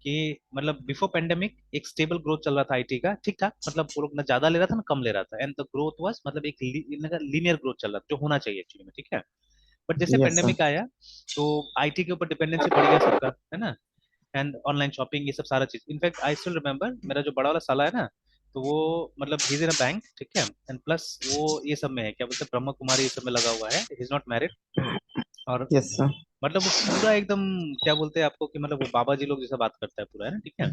कि मतलब बिफोर पेंडेमिक एक स्टेबल ग्रोथ चल रहा था आईटी का, ठीक ठाक, मतलब वो लोग ना ज्यादा ले रहा था ना कम ले रहा था, एंड द ग्रोथ वाज मतलब एक लीनियर ग्रोथ चल रहा था, जो होना चाहिए एक्चुअली में, ठीक है। बट जैसे यस सर। पेंडेमिक आया, तो आईटी के ऊपर डिपेंडेंसी बढ़ गया सबका, है ना, एंड ऑनलाइन शॉपिंग ये सब सारा चीज, इनफैक्ट आई स्टिल रिमेम्बर मेरा जो बड़ा वाला साला है ना, तो वो मतलब he is in a bank, ठीक है, एंड प्लस वो ये सब में है, क्या बोलते हैं, ब्रह्म कुमारी ये सब में लगा हुआ है, ही इज नॉट मैरिड। और यस सर। मतलब वो पूरा एकदम क्या बोलते हैं आपको, कि मतलब वो बाबा जी लोग जैसा बात करता है पूरा, है ना, ठीक है।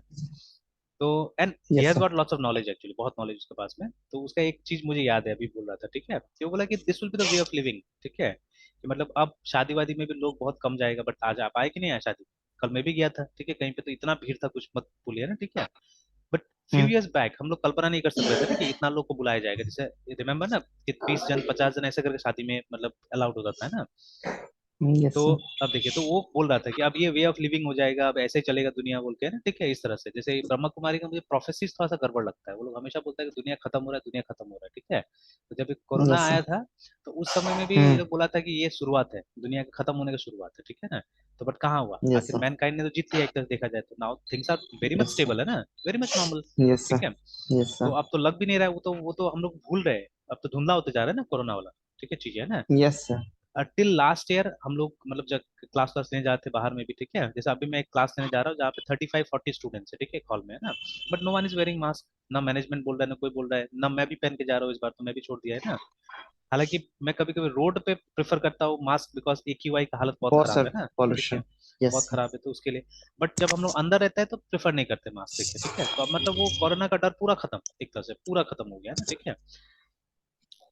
तो and he yes has sir. Got lots of knowledge actually, बहुत नॉलेज उसके पास में। तो उसका एक चीज मुझे याद है, अभी बोल रहा था, ठीक है, कि वो बोला कि this will be the way of living, ठीक है, कि मतलब अब शादी वादी में भी लोग बहुत कम जाएगा, बट आज आप आए कि नहीं आए शादी, कल मैं भी गया था, ठीक है, कहीं पे तो इतना भीड़ था कुछ मत बोलिए ना, ठीक है। But few hmm. Years back हम लोग कल्पना नहीं कर सकते थे ना कि इतना लोग को बुलाया जाएगा, जैसे रिमेम्बर ना कि 20 जन 50 जन ऐसे करके शादी में मतलब अलाउड होता था, है ना। Yes, तो sir. अब देखिए, तो वो बोल रहा था कि अब ये वे ऑफ लिविंग हो जाएगा, अब ऐसे ही चलेगा दुनिया, बोल के है ना, ठीक है, इस तरह से। जैसे ब्रह्मा कुमारी का मुझे प्रोफेसिस थोड़ा सा गड़बड़ लगता है, वो लोग हमेशा बोलता है कि दुनिया खत्म हो रहा है, दुनिया खत्म हो रहा है, ठीक है। तो जब ये कोरोना Yes, sir. आया था, तो उस समय में भी ये हम्म. लोग बोला था कि ये शुरुआत है, दुनिया के खत्म होने की शुरुआत है, ठीक है ना। तो बट कहाँ हुआ, Yes, आखिर sir. मैनकाइंड ने तो जीत लिया एक तरह से देखा जाए तो। Now things are very much Yes, sir. Stable, है ना, वेरी मच नॉर्मल, Yes, ठीक sir. है। Yes, तो sir. अब तो लग भी नहीं रहा है, वो तो हम लोग भूल रहे हैं, अब तो धुंधला होते जा रहा है ना कोरोना वाला, ठीक है, चीजें, है ना। Yes, sir. Till last year हम लोग मतलब जब क्लास क्लास लेने जाते बाहर में भी, ठीक है, जैसे अभी मैं एक क्लास लेने जा रहा हूँ जहाँ पे 35-40 स्टूडेंट्स है, ठीक है, एक हॉल में, है ना। But no one is wearing mask, ना मैनेजमेंट बोल रहा है, ना कोई बोल रहा है, ना मैं भी पहन के जा रहा हूँ, इस बार तो मैं भी छोड़ दिया है ना। हालांकि मैं कभी कभी रोड पे प्रेफर करता हूँ मास्क, बिकॉज AQI का हालत बहुत For खराब sir, है ना, ठीक है, pollution. बहुत Yes, sir. खराब है तो उसके लिए। बट जब हम लोग अंदर रहते हैं तो प्रेफर नहीं करते मास्क, देखिए, ठीक है। तो अब मतलब वो कोरोना का डर पूरा खत्म, एक तरह से पूरा खत्म हो गया ना, ठीक है।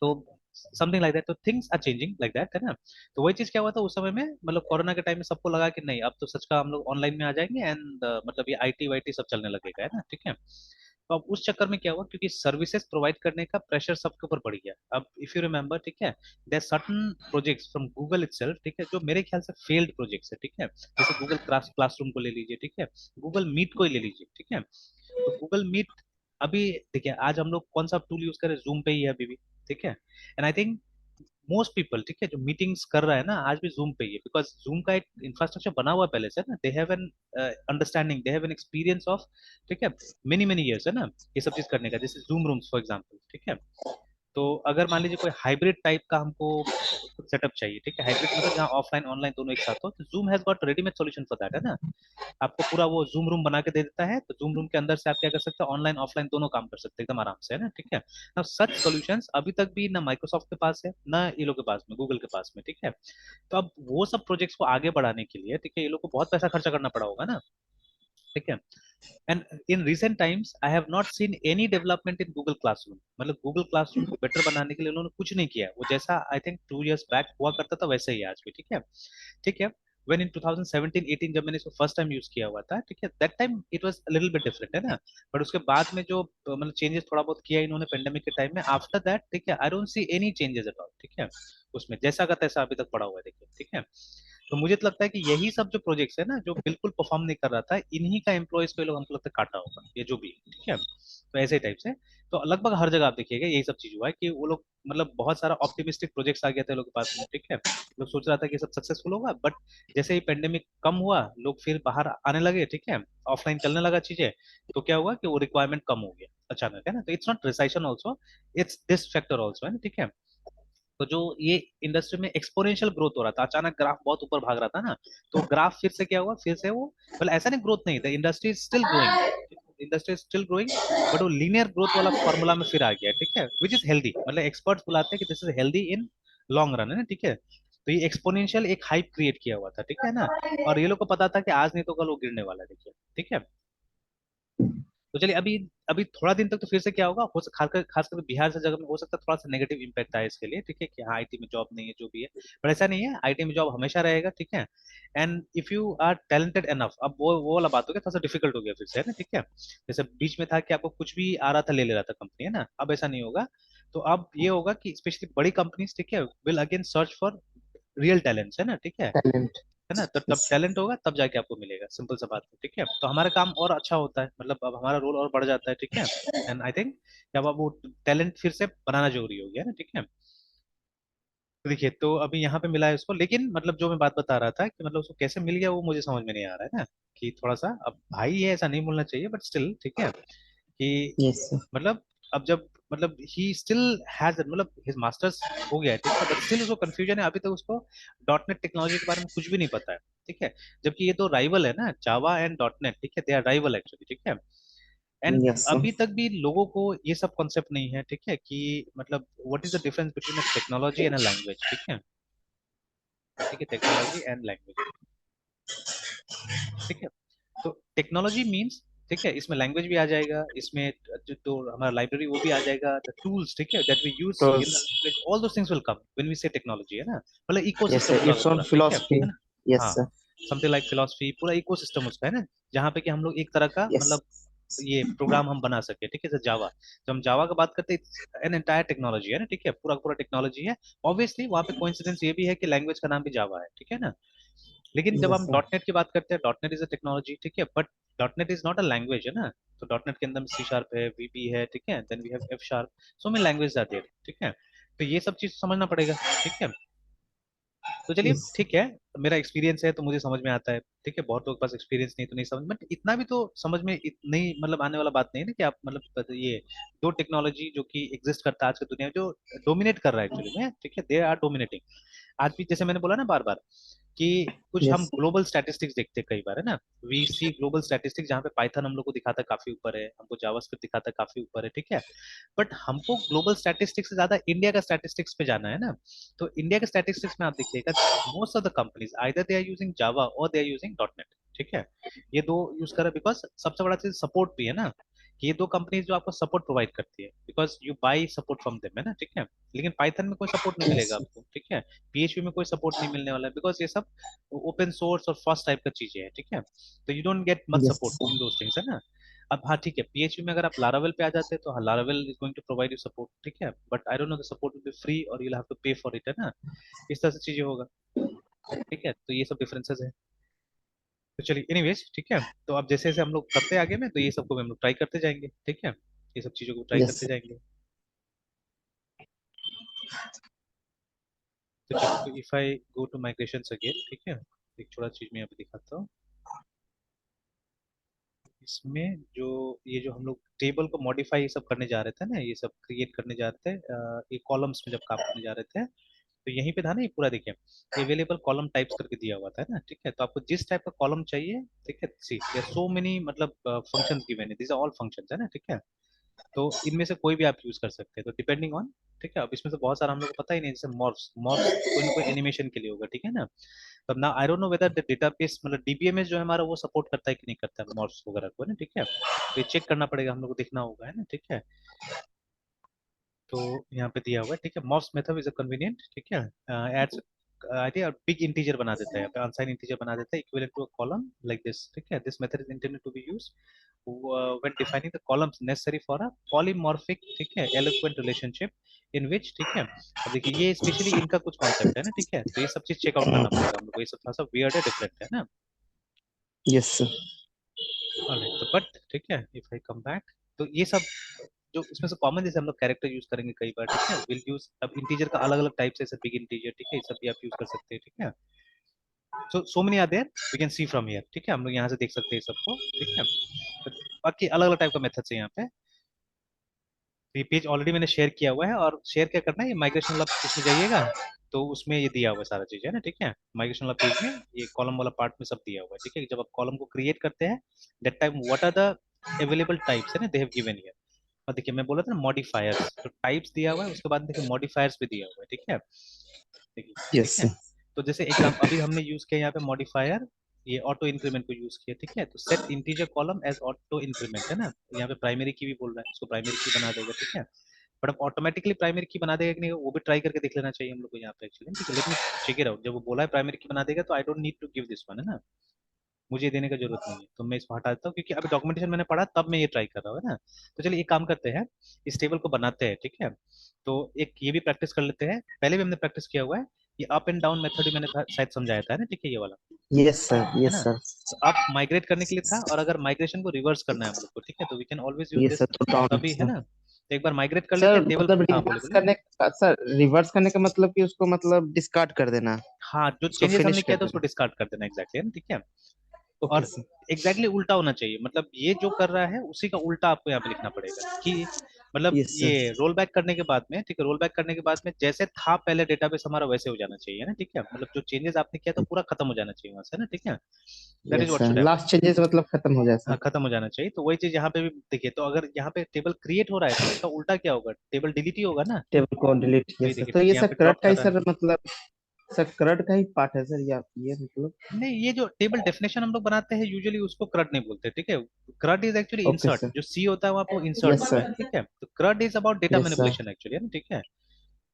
तो समथिंग लाइक दैट, तो things are changing like that, है ना। तो वही चीज क्या हुआ था उस समय में, मतलब कोरोना के टाइम में सबको लगा कि नहीं, अब तो सच का हम लोग ऑनलाइन में आ जाएंगे, एंड मतलब ये IT वाईटी सब चलने लगेगा, है ना, ठीक है। तो अब उस चक्कर में क्या हुआ, क्योंकि सर्विसेज प्रोवाइड करने का प्रेशर सबके ऊपर बढ़ गया। अब इफ यू रिमेंबर, ठीक है, there certain projects from Google itself, ठीक है, जो मेरे ख्याल से फेल्ड प्रोजेक्ट्स है, ठीक है। जैसे गूगल क्लासरूम को ले लीजिए, ठीक है, गूगल मीट को ही ले लीजिए, ठीक है। तो गूगल मीट, अभी देखिए, आज हम लोग कौन सा टूल यूज करें, जूम पे ही है अभी भी, ठीक है। And I think most people, ठीक है, जो मीटिंग्स कर रहा है ना आज भी जूम पे ही है, बिकॉज जूम का एक इंफ्रास्ट्रक्चर बना हुआ है पहले से, है ना, they have an understanding, they have an experience of, ठीक है, मेनी मेनी ईयर्स, है ना, ये सब चीज करने का, जैसे जूम रूम्स फॉर एग्जाम्पल, ठीक है। तो अगर मान लीजिए कोई हाइब्रिड टाइप का हमको सेटअप चाहिए, ठीक है, हाइब्रिड मतलब जहाँ ऑफलाइन ऑनलाइन दोनों एक साथ हो, तो zoom has got readymade solution for that, है ना। आपको पूरा वो जूम रूम बना के दे देता है, तो जूम रूम के अंदर से आप क्या कर सकते हैं, ऑनलाइन ऑफलाइन दोनों काम कर सकते हैं एकदम आराम से, है ना, ठीक है। ना सच सॉल्यूशंस अभी तक भी ना माइक्रोसॉफ्ट के पास है, ना ये लोग के पास में, गूगल के पास में, ठीक है। तो अब वो सब प्रोजेक्ट्स को आगे बढ़ाने के लिए, ठीक है, ये लोग को बहुत पैसा खर्चा करना पड़ा होगा ना, ठीक है। And in recent times I have not seen any development in Google classroom, मतलब गूगल क्लासरूम को बेटर बनाने के लिए उन्होंने कुछ नहीं किया है। वो जैसा आई थिंक 2 years बैक हुआ करता था वैसे ही है आज भी, ठीक है, ठीक है। when in 2017-18 जब मैंने इसको फर्स्ट टाइम यूज किया हुआ था, ठीक है, that time it was a little bit different, है ना। बट उसके बाद में जो मतलब चेंजेस थोड़ा बहुत किया इन्होंने पेंडेमिक के टाइम में, आफ्टर दैट, ठीक है, I don't see any changes at all, ठीक है। उसमें जैसा का तैसा अभी तक पड़ा हुआ है, देखिए, ठीक है। तो मुझे तो लगता है कि यही सब जो प्रोजेक्ट्स है ना, जो बिल्कुल परफॉर्म नहीं कर रहा था, इन्हीं का एम्प्लॉयज को ये लोग हमको लगता है काटा होगा, ये जो भी है, ठीक है। तो ऐसे टाइप से, तो लगभग हर जगह आप देखिएगा यही सब चीज हुआ है कि वो लोग मतलब बहुत सारा ऑप्टिमिस्टिक प्रोजेक्ट्स आ गए थे लोग के पास में, ठीक है। लोग सोच रहा था कि ये सब सक्सेसफुल होगा, बट जैसे ही पेंडेमिक कम हुआ, लोग फिर बाहर आने लगे, ठीक है, ऑफलाइन चलने लगा चीजें, तो क्या हुआ कि वो रिक्वायरमेंट कम हो गया अचानक, है ना। तो it's not recession also, it's this factor also, है ना, ठीक है। तो जो ये इंडस्ट्री में एक्सपोनेंशियल ग्रोथ हो रहा था, अचानक ग्राफ बहुत ऊपर भाग रहा था ना, तो ग्राफ फिर से क्या हुआ, फिर से वो, मतलब ऐसा नहीं ग्रोथ नहीं था, industry is still growing, industry is still growing, but वो लीनियर ग्रोथ वाला फॉर्मूला में फिर आ गया, ठीक है, विच इज हेल्दी, मतलब एक्सपर्ट्स बुलाते हैं कि this is healthy in long run, है ना, ठीक है। तो ये एक्सपोनेंशियल एक हाइप क्रिएट किया हुआ था, ठीक है ना। और ये लोग को पता था कि आज नहीं तो कल वो गिरने वाला है, देखिए, ठीक है। तो चलिए, अभी अभी थोड़ा दिन तक तो फिर से क्या होगा, खासकर बिहार से जगह में हो सकता है थोड़ा सा नेगेटिव इम्पैक्ट आए इसके लिए, ठीक है, कि हाँ IT में जॉब नहीं है, जो भी है। पर ऐसा नहीं है, IT में जॉब हमेशा रहेगा, ठीक है। And if you are talented enough, अब वो वाला बात हो गया, थोड़ा सा डिफिकल्ट हो गया फिर से, है ना, ठीक है। जैसे बीच में था कि आपको कुछ भी आ रहा था, ले रहा था कंपनी, है ना, अब ऐसा नहीं होगा। तो अब ये होगा कि स्पेशली बड़ी कंपनीज, ठीक है, will again search for real talents, है ना, ठीक talent. है ना। तो तब Yes. टैलेंट होगा तब जाके आपको मिलेगा, सिंपल सा बात है, ठीक है। तो हमारा काम और अच्छा होता है, मतलब अब हमारा रोल और बढ़ जाता है, ठीक है। एंड आई थिंक अब वो टैलेंट फिर से बनाना जरूरी हो गया ना, ठीक है। तो देखिए, तो अभी यहाँ पे मिला है उसको, लेकिन मतलब जो मैं बात बता रहा था कि मतलब उसको कैसे मिल गया वो मुझे समझ में नहीं आ रहा है ना, कि थोड़ा सा, अब भाई है ऐसा नहीं बोलना चाहिए, बट स्टिल, ठीक है, कि Yes, sir. मतलब अब जब मतलब ही स्टिल हैज, मतलब हिज मास्टर्स हो गया है, ठीक है, बट स्टिल उसको कंफ्यूजन है, अभी तक उसको डॉटनेट टेक्नोलॉजी के बारे में कुछ भी नहीं पता है, ठीक है। जबकि ये तो राइवल है ना, जावा एंड डॉटनेट, ठीक है, दे आर राइवल एक्चुअली, ठीक है। And Yes, sir. अभी तक भी लोगों को ये सब कॉन्सेप्ट नहीं है, ठीक है, कि मतलब what is the difference between a technology and a language, ठीक है, ठीक है, टेक्नोलॉजी एंड लैंग्वेज, ठीक है। तो टेक्नोलॉजी मींस, ठीक है, इसमें लैंग्वेज भी आ जाएगा, इसमें तो हमारा लाइब्रेरी वो भी आ जाएगा, द टूल्स, ठीक है, that we use in the Tools. Language, all those things will come when we say technology, है ना, मतलब Yes, इकोसिस्टम sir. पूरा का Its own पूरा, ठीक है philosophy. ना। Yes, हाँ, sir. समथिंग लाइक फिलोसफी, पूरा इकोसिस्टम उसका, है ना, जहाँ पे कि हम लोग एक तरह का Yes. मतलब ये प्रोग्राम हम बना सके, ठीक है, जैसे जावा। जब हम जावा का बात करते हैं, एन एंटायर टेक्नोलॉजी है ना, ठीक है, पूरा पूरा टेक्नोलॉजी है। ऑब्वियसली वहाँ पे कोइंसिडेंस ये भी है कि लैंग्वेज का नाम भी जावा है, ठीक है ना। लेकिन जब यस हम सर। डॉट नेट की बात करते हैं, dot net is a technology, ठीक है, but dot net is not a language, है ना। तो डॉट नेट के अंदर सी शार्प है, वीबी है, ठीक है, then we have F sharp. So many language are there, ठीक है। तो ये सब चीज समझना पड़ेगा, ठीक है। तो चलिए यस। ठीक है, मेरा एक्सपीरियंस है तो मुझे समझ में आता है, ठीक है। बहुत लोगों के पास एक्सपीरियंस नहीं तो नहीं समझ, बट इतना भी तो समझ में नहीं, मतलब आने वाला बात नहीं है ना कि आप मतलब ये दो टेक्नोलॉजी जो कि एग्जिस्ट करता है आज की दुनिया में, जो डोमिनेट कर रहा है एक्चुअली में, ठीक है, दे आर डोमिनेटिंग। आज भी जैसे मैंने बोला ना बार बार कि कुछ हम यस। ग्लोबल स्टैटिस्टिक्स देखते हैं कई बार, है ना। वी सी ग्लोबल स्टैटिस्टिक्स जहाँ पे पाइथन हम लोग को दिखाता है काफी ऊपर है, हमको जावास्क्रिप्ट दिखाता है काफी ऊपर है, ठीक है। बट हमको ग्लोबल स्टैटिस्टिक्स से ज्यादा इंडिया का स्टैटिस्टिक्स पे जाना है ना। तो इंडिया के स्टैटिस्टिक्स में आप देखिएगा, most of the companies either they are using Java और they are using dot net, ठीक है। ये दो यूज कर रहे हैं, बिकॉज सबसे बड़ा चीज सपोर्ट भी है ना, कि ये दो कंपनीज जो आपको सपोर्ट प्रोवाइड करती है, because you by support from them, है ना, ठीक है। लेकिन पाइथन में कोई सपोर्ट नहीं मिलेगा यस। आपको, ठीक है। पीएचपी में कोई सपोर्ट नहीं मिलने वाला है, बिकॉज ये सब ओपन सोर्स और फर्स्ट टाइप का चीजें हैं, ठीक है। तो you don't get much yes support sir. In those things, है ना। अब हाँ ठीक है, पीएचपी में अगर आप लारावेल पे आ जाते हैं तो हाँ, Laravel is going to provide you support, ठीक है, but I don't know the support will be free और you have to pay for it, है ना। इस तरह से चीजें होगा, ठीक है। तो ये सब डिफरेंसेस है। तो चलिए एनीवेज, ठीक है। तो अब जैसे जैसे हम लोग करते हैं आगे में, तो ये सबको हम लोग ट्राई करते जाएंगे, ठीक है। ये सब चीजों को ट्राई यस करते सर। जाएंगे। तो चलिए, तो if I go to migration again, ठीक है, एक छोटा चीज मैं यहाँ पे दिखाता हूँ। इसमें जो ये जो हम लोग टेबल को मॉडिफाई ये सब करने जा रहे थे ना, ये सब क्रिएट करने जा रहे थे, ये कॉलम्स में जब काम करने जा रहे थे, तो यहीं पे था ना, ये पूरा देखिए, अवेलेबल कॉलम टाइप्स करके दिया हुआ था ना, ठीक है। तो आपको जिस टाइप का कॉलम चाहिए, ठीक है, सी देयर सो मेनी, मतलब फंक्शंस गिवन है, दिस आर ऑल फंक्शंस, है ना, ठीक है। तो इनमें से कोई भी आप यूज कर सकते हैं, तो डिपेंडिंग ऑन, ठीक है। अब इसमें से बहुत सारा हम लोग को पता ही नहीं, जैसे मॉर्फ्स, मॉर्फ्स कोई ना कोई एनिमेशन के लिए होगा, ठीक है ना। तो ना आई don't know whether the database, मतलब डीबीएमएस जो है हमारा, वो सपोर्ट करता है कि नहीं करता है मॉर्फ्स वगैरह को, है ना, ठीक है। तो ये चेक करना पड़ेगा, हम लोग को देखना होगा, है ना, ठीक है। तो यहाँ पे दिया हुआ है, ठीक है, मॉफ्स मेथड इज अ कन्वीनियंट, ठीक है, एड्स आइडिया, बिग इंटीजर बना देता है, यहाँ पे अनसाइन इंटीजर बना देता है equivalent to a column like this, ठीक है। This method is intended to be used when defining the columns necessary for a polymorphic, ठीक है, eloquent relationship in which, ठीक है। अब देखिए ये स्पेशली इनका कुछ कॉन्सेप्ट है ना, ठीक है, तो ये सब चीज चेकआउट करना पड़ेगा हम लोग को, ये सब थोड़ा सा वियर्ड है, डिफरेंट है ना। Yes sir. ऑलराइट, तो बट ठीक है, इफ आई कम बैक, तो ये सब जो इसमें से कॉमन, जैसे हम लोग कैरेक्टर यूज करेंगे कई बार, ठीक है, विल यूज, अब इंटीजर का अलग अलग टाइप से, जैसे बिग इंटीजर, ठीक है, ये सब भी आप यूज कर सकते हैं, ठीक है। So many are there, we can see from here, ठीक है, हम लोग यहाँ से देख सकते हैं सबको, ठीक है। तो बाकी अलग अलग टाइप का मेथड है यहाँ पे। ये पेज ऑलरेडी मैंने शेयर किया हुआ है, और शेयर क्या करना है, ये माइग्रेशन वाला उसमें जाइएगा, तो उसमें ये दिया हुआ है सारा चीज, है ना, ठीक है। माइग्रेशन वाला पेज में ये कॉलम वाला पार्ट में सब दिया हुआ है, ठीक है। जब आप कॉलम को क्रिएट करते हैं, that time what are the available types, है ना, दे हैव गिवन हियर। और देखिए मैं बोला था ना मॉडिफायर्स, तो टाइप्स दिया हुआ है, उसके बाद देखिए मॉडिफायर्स भी दिया हुआ है, ठीक है। देखिए, ठीक यस है। सर। तो जैसे एग्जाम अभी हमने यूज किया यहाँ पे मॉडिफायर, ये ऑटो इंक्रीमेंट को यूज किया, ठीक है। तो set integer column as auto increment, है ना, यहाँ पे प्राइमरी की भी बोल रहा है, इसको प्राइमरी की बना देगा, ठीक है। बट अब ऑटोमेटिकली प्राइमरी की बना देगा कि नहीं, वो भी ट्राई करके देख लेना चाहिए हम लोग को यहाँ पे एक्चुअली, ठीक है। Let me check it out, जब वो बोला है प्राइमरी की बना देगा, तो I don't need to give this one, है ना, मुझे देने का जरूरत नहीं है, तो मैं इसको हटा देता हूँ, क्योंकि अभी डॉक्यूमेंटेशन मैंने पढ़ा तब मैं ये ट्राई कर रहा हूँ, है ना। तो चलिए एक काम करते हैं, इस टेबल को बनाते हैं, ठीक है। तो एक ये भी प्रैक्टिस कर लेते हैं, पहले भी हमने प्रैक्टिस किया हुआ है, ये अप एंड डाउन मेथड भी मैंने शायद समझाया था, है ना, ठीक है, ये वाला, यस सर। है यस ना। सर। तो अप माइग्रेट करने के लिए था, और अगर माइग्रेशन को रिवर्स करना है हम लोग को, ठीक है, तो we can always use yes this, sir, तो डाउन तभी, है सर। ना। तो एक बार माइग्रेट कर लेते सर हैं टेबल, मतलब हाँ बोले रिवर्स बोले। करने का, सर रिवर्स करने का मतलब कि उसको मतलब डिस्कार्ड कर देना, हाँ, जो उसको चेंजेस हमने फिनिश किया कर था उसको देना। डिस्कार्ड कर देना, एग्जैक्टली, है ना, ठीक है। ओके और सर। एग्जैक्टली exactly उल्टा होना चाहिए, मतलब ये जो कर रहा है उसी का उल्टा आपको यहाँ पे लिखना पड़ेगा, कि मतलब यस सर। ये रोल बैक करने के बाद में, ठीक है, रोल बैक करने के बाद में जैसे था पहले डेटाबेस हमारा, वैसे हो जाना चाहिए ना, ठीक है। मतलब जो चेंजेस आपने किया था पूरा खत्म हो जाना चाहिए वहां से ना, ठीक है। That is yes what sir, should happen. Last changes मतलब खत्म हो जाए हाँ, सर। खत्म हो जाना चाहिए, तो वही चीज यहाँ पे भी देखिए, तो अगर यहाँ पे टेबल क्रिएट हो रहा है तो इसका उल्टा क्या होगा, टेबल डिलीट ही होगा ना। टेबल को डिलीट, तो ये यस सर, देखिए, तो ठीक ये है, यहाँ सर पे करंट ड्रॉप का कर ही रहा है। सर मतलब, सर करंट का ही पार्ट है सर, या ये मतलब। नहीं, ये जो टेबल डेफिनेशन हम लोग बनाते हैं यूजुअली उसको क्रड नहीं बोलते, ठीक है। क्रड is actually okay insert, sir. जो सी होता है वहाँ पे इंसर्ट यस होता है, सर। ठीक है। तो क्रड is about data yes sir. Manipulation actually, है ना, ठीक है।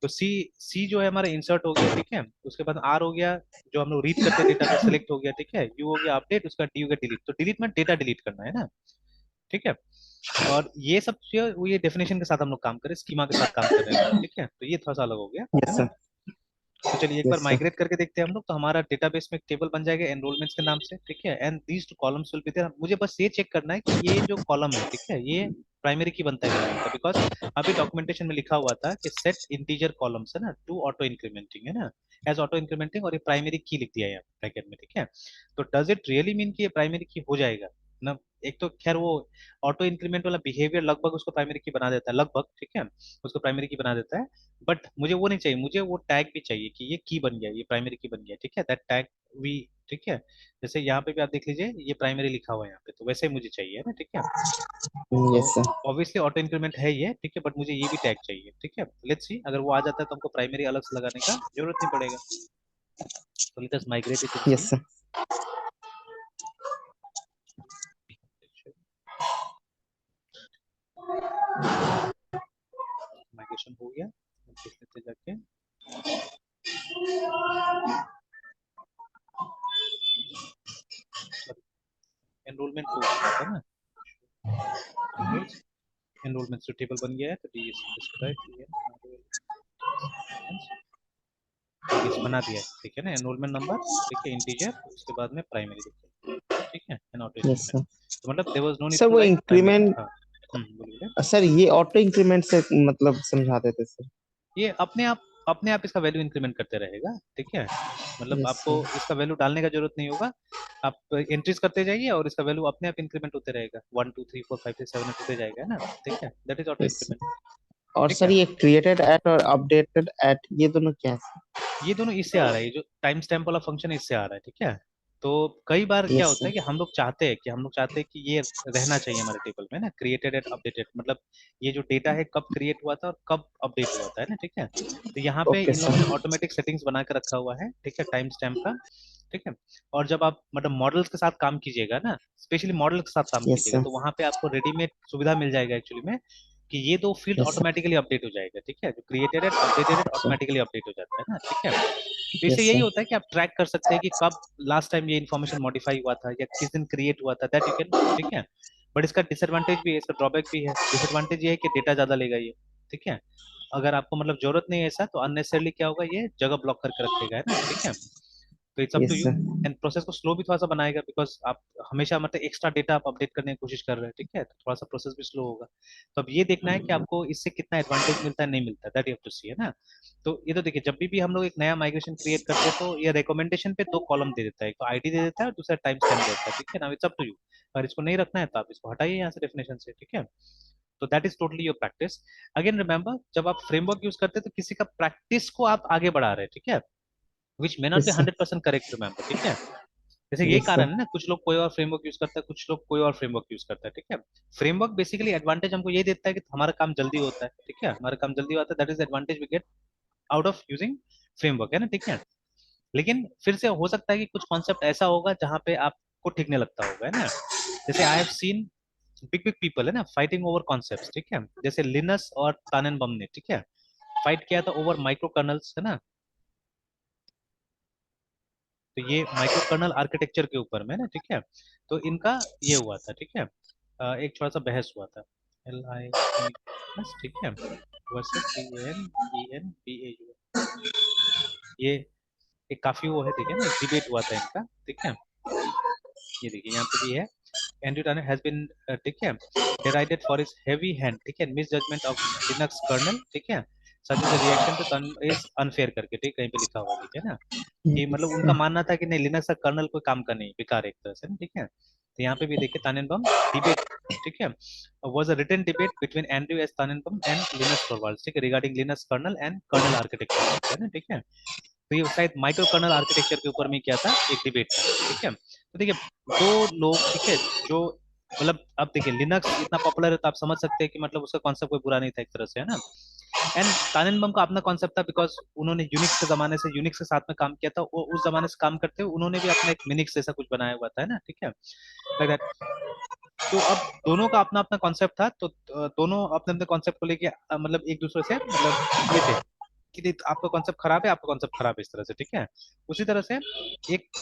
तो सी, सी जो है हमारा इंसर्ट हो गया, ठीक है। उसके बाद आर हो गया, जो हम लोग रीड करते हैं डेटा को, सिलेक्ट हो गया, ठीक है। यू हो गया अपडेट, उसका डी हो गया डिलीट, तो डिलीट में डेटा डिलीट करना है ना, ठीक है। और ये सब जो वो ये डेफिनेशन के साथ हम लोग काम कर रहे हैं, स्कीमा के साथ काम कर रहे हैं, ठीक है। तो ये थोड़ा सा अलग हो गया, है यस ना। सर। तो चलिए एक बार यस सर। माइग्रेट करके देखते हैं हम लोग। तो हमारा डेटाबेस में एक टेबल बन जाएगा एनरोलमेंट्स के नाम से, ठीक है। And these two columns will be there. मुझे बस ये चेक करना है कि ये जो कॉलम है, ठीक है, ये प्राइमरी की बनता है कि नहीं बनता, बिकॉज अभी डॉक्यूमेंटेशन में लिखा हुआ था कि सेट इंटीजर कॉलम्स, है ना, टू ऑटो इंक्रीमेंटिंग, है ना, एज ऑटो इंक्रीमेंटिंग, और ये प्राइमरी की लिख दिया है यहाँ ब्रैकेट में, ठीक है। तो डज इट रियली मीन कि ये प्राइमरी की हो जाएगा ना। एक तो खैर वो ऑटो इंक्रीमेंट वाला बिहेवियर लगभग उसको प्राइमरी की बना देता है, लगभग, ठीक है, उसको प्राइमरी की बना देता है। बट मुझे वो नहीं चाहिए, मुझे वो टैग भी चाहिए कि ये की बन गया, ये प्राइमरी की बन गया, ठीक है, दैट टैग वी, ठीक है। जैसे यहाँ पे भी आप देख लीजिए ये प्राइमरी लिखा हुआ है यहाँ पे, तो वैसे ही मुझे चाहिए, है ना, ठीक है। तो yes sir. Obviously auto increment है ये, ठीक है, बट मुझे ये भी टैग चाहिए, ठीक है। लेट्स सी, अगर वो आ जाता है तो हमको प्राइमरी अलग से लगाने का जरूरत नहीं पड़ेगा। तो let us migrate it and see. Yes sir. Migration हो गया, देख लेते हैं जाके। एनरोलमेंट हो गया है ना, एनरोलमेंट टेबल बन गया है। तो डी इज डिस्क्राइब ये बना दिया है, ठीक है ना, एनरोलमेंट नंबर, ठीक है, इंटीजर, उसके बाद में प्राइमरी, देखिए, ठीक है, नॉट यस इंक्रीमेंट। सर। तो मतलब there was no need sir to वो राइट प्राइमरी, इंक्रीमेंट, हाँ। बोलिए। सर ये ऑटो इंक्रीमेंट से मतलब समझा देते सर। ये अपने आप इसका वैल्यू इंक्रीमेंट करते रहेगा, ठीक है। मतलब यस आपको सर। इसका वैल्यू डालने का जरूरत नहीं होगा। आप एंट्रीज करते जाइए और इसका वैल्यू अपने आप इंक्रीमेंट होते रहेगा, 1 2 3 4 5 6 7 होते जाएगा, है ना, ठीक है, that is auto yes. Increment, और ठीक सर है। ये क्रिएटेड एट और अपडेटेड एट ये दोनों क्या है ये दोनों इससे आ रहा है, ये जो टाइम स्टैम्प वाला फंक्शन इससे आ रहा है, ठीक है। तो कई बार सर? क्या यस होता है सर। कि हम लोग चाहते हैं कि ये रहना चाहिए हमारे टेबल में ना, क्रिएटेड एंड अपडेटेड, मतलब ये जो डेटा है कब क्रिएट हुआ था और कब अपडेट हुआ था, है ना, ठीक है। तो यहाँ पे ओके इन लोगों सर। ने ऑटोमेटिक सेटिंग्स बना के रखा हुआ है, ठीक है, टाइम स्टैम्प का, ठीक है। और जब आप मतलब मॉडल्स के साथ काम कीजिएगा ना, स्पेशली मॉडल के साथ काम यस कीजिएगा, सर। तो वहां पे आपको रेडीमेड सुविधा मिल जाएगा एक्चुअली में, कि ये दो field yes sir. Automatically update हो जाएगा, ठीक है, जो created and updated automatically update हो जाता है ना, ठीक है। तो इससे यस यही सर। होता है कि आप ट्रैक कर सकते हैं कि कब लास्ट टाइम ये इन्फॉर्मेशन मॉडिफाई हुआ था या किस दिन क्रिएट हुआ था, दैट यू कैन, ठीक है। बट इसका डिसएडवांटेज भी है, इसका ड्रॉबैक भी है। डिसएडवांटेज ये है कि डेटा ज्यादा लेगा ये, ठीक है। अगर आपको मतलब जरूरत नहीं है ऐसा, तो अननेसेसरली क्या होगा, ये जगह ब्लॉक करके रखेगा, है ना, ठीक है। तो it's up to yes you. Sir. And process को स्लो भी थोड़ा सा बनाएगा, बिकॉज आप हमेशा मतलब एक्स्ट्रा डेटा आप अपडेट करने की कोशिश कर रहे हैं, ठीक है, तो थोड़ा सा प्रोसेस भी स्लो होगा। तो अब ये देखना है कि आपको इससे कितना एडवांटेज मिलता है, नहीं मिलता, दैट यू हैव टू सी, है ना। तो ये तो देखिए, जब भी हम लोग एक नया माइग्रेशन क्रिएट करते हैं तो ये रिकमेंडेशन पे 2 कॉलम दे देता है, एक तो आईडी दे देता है और दूसरा टाइम स्टैम्प दे देता है, ठीक है ना, इट्स अप टू यू। अगर इसको नहीं रखना है तो आप इसको हटाइए यहाँ से डेफिनेशन से, ठीक है। तो that is totally your practice. Again remember, जब आप फ्रेमवर्क यूज करते हैं तो किसी का प्रैक्टिस को आप आगे बढ़ा रहे हैं, ठीक है, which may not be yes sir. 100% correct, remember, ठीक है। जैसे यही यस सर। कारण है ना, कुछ लोग कोई और फ्रेमवर्क यूज करता है, कुछ लोग कोई और फ्रेमवर्क यूज करता है, ठीक है। फ्रेमवर्क बेसिकली एडवांटेज हमको ये देता है कि हमारा काम जल्दी होता है, ठीक है, हमारा काम जल्दी होता है, that is advantage we get out of using framework, है ना, ठीक है। लेकिन फिर से हो सकता है कि कुछ कॉन्सेप्ट ऐसा होगा जहां पे आपको ठीक नहीं लगता होगा, है ना। जैसे I have seen big big people, है ना, फाइटिंग ओवर कॉन्सेप्ट्स, ठीक है। जैसे लिनस और ताननबम ने, ठीक है, फाइट किया था ओवर माइक्रो कर्नल्स, है ना। तो ये माइक्रो कर्नल आर्किटेक्चर के ऊपर में ना, ठीक है। तो इनका ये हुआ था, ठीक है, एक छोटा सा बहस हुआ था, LINUS, ठीक है, वर्सेस TANENBAU। ये एक काफी वो है, देखिए ना, एक डिबेट हुआ था इनका, ठीक है। ये देखिए यहाँ पे भी है, एंड्रयू टर्नर हैज बीन, ठीक है, derided for his heavy hand, ठीक है, misjudgment of Linux kernel, ठीक है, such as a reaction to turn is unfair करके, ठीक, कहीं पे लिखा हुआ है, ठीक है ना, कि मतलब यस उनका मानना था कि नहीं, लिनक्स का कर्नल कोई काम का नहीं, बेकार है एक तरह से ना, ठीक है। तो यहाँ पे भी देखिए तानेनबम डिबेट, ठीक है, was a written debate between Andrew S. Tannenbaum and Linus Torvalds, ठीक है, regarding Linux kernel and kernel architecture करके, है ना, ठीक है। तो ये शायद माइक्रो कर्नल आर्किटेक्चर के ऊपर में क्या था, एक डिबेट था, ठीक है। तो देखिए, दो लोग, ठीक है, जो मतलब अब देखिए लिनक्स इतना पॉपुलर है तो आप समझ सकते हैं कि मतलब उसका कॉन्सेप्ट कोई बुरा नहीं था एक तरह से, है ना। एंड ताननबम का अपना कॉन्सेप्ट था, बिकॉज उन्होंने यूनिक्स के जमाने से यूनिक्स के साथ में काम किया था, वो उस जमाने से काम करते हुए उन्होंने भी अपना एक मिनिक्स जैसा कुछ बनाया हुआ था, है ना, ठीक है, लाइक दैट। तो अब दोनों का अपना अपना कॉन्सेप्ट था, तो दोनों अपने अपने कॉन्सेप्ट को लेके मतलब एक दूसरे से मतलब ये थे कि देख, आपका कॉन्सेप्ट खराब है, आपका कॉन्सेप्ट खराब है, इस तरह से, ठीक है। उसी तरह से एक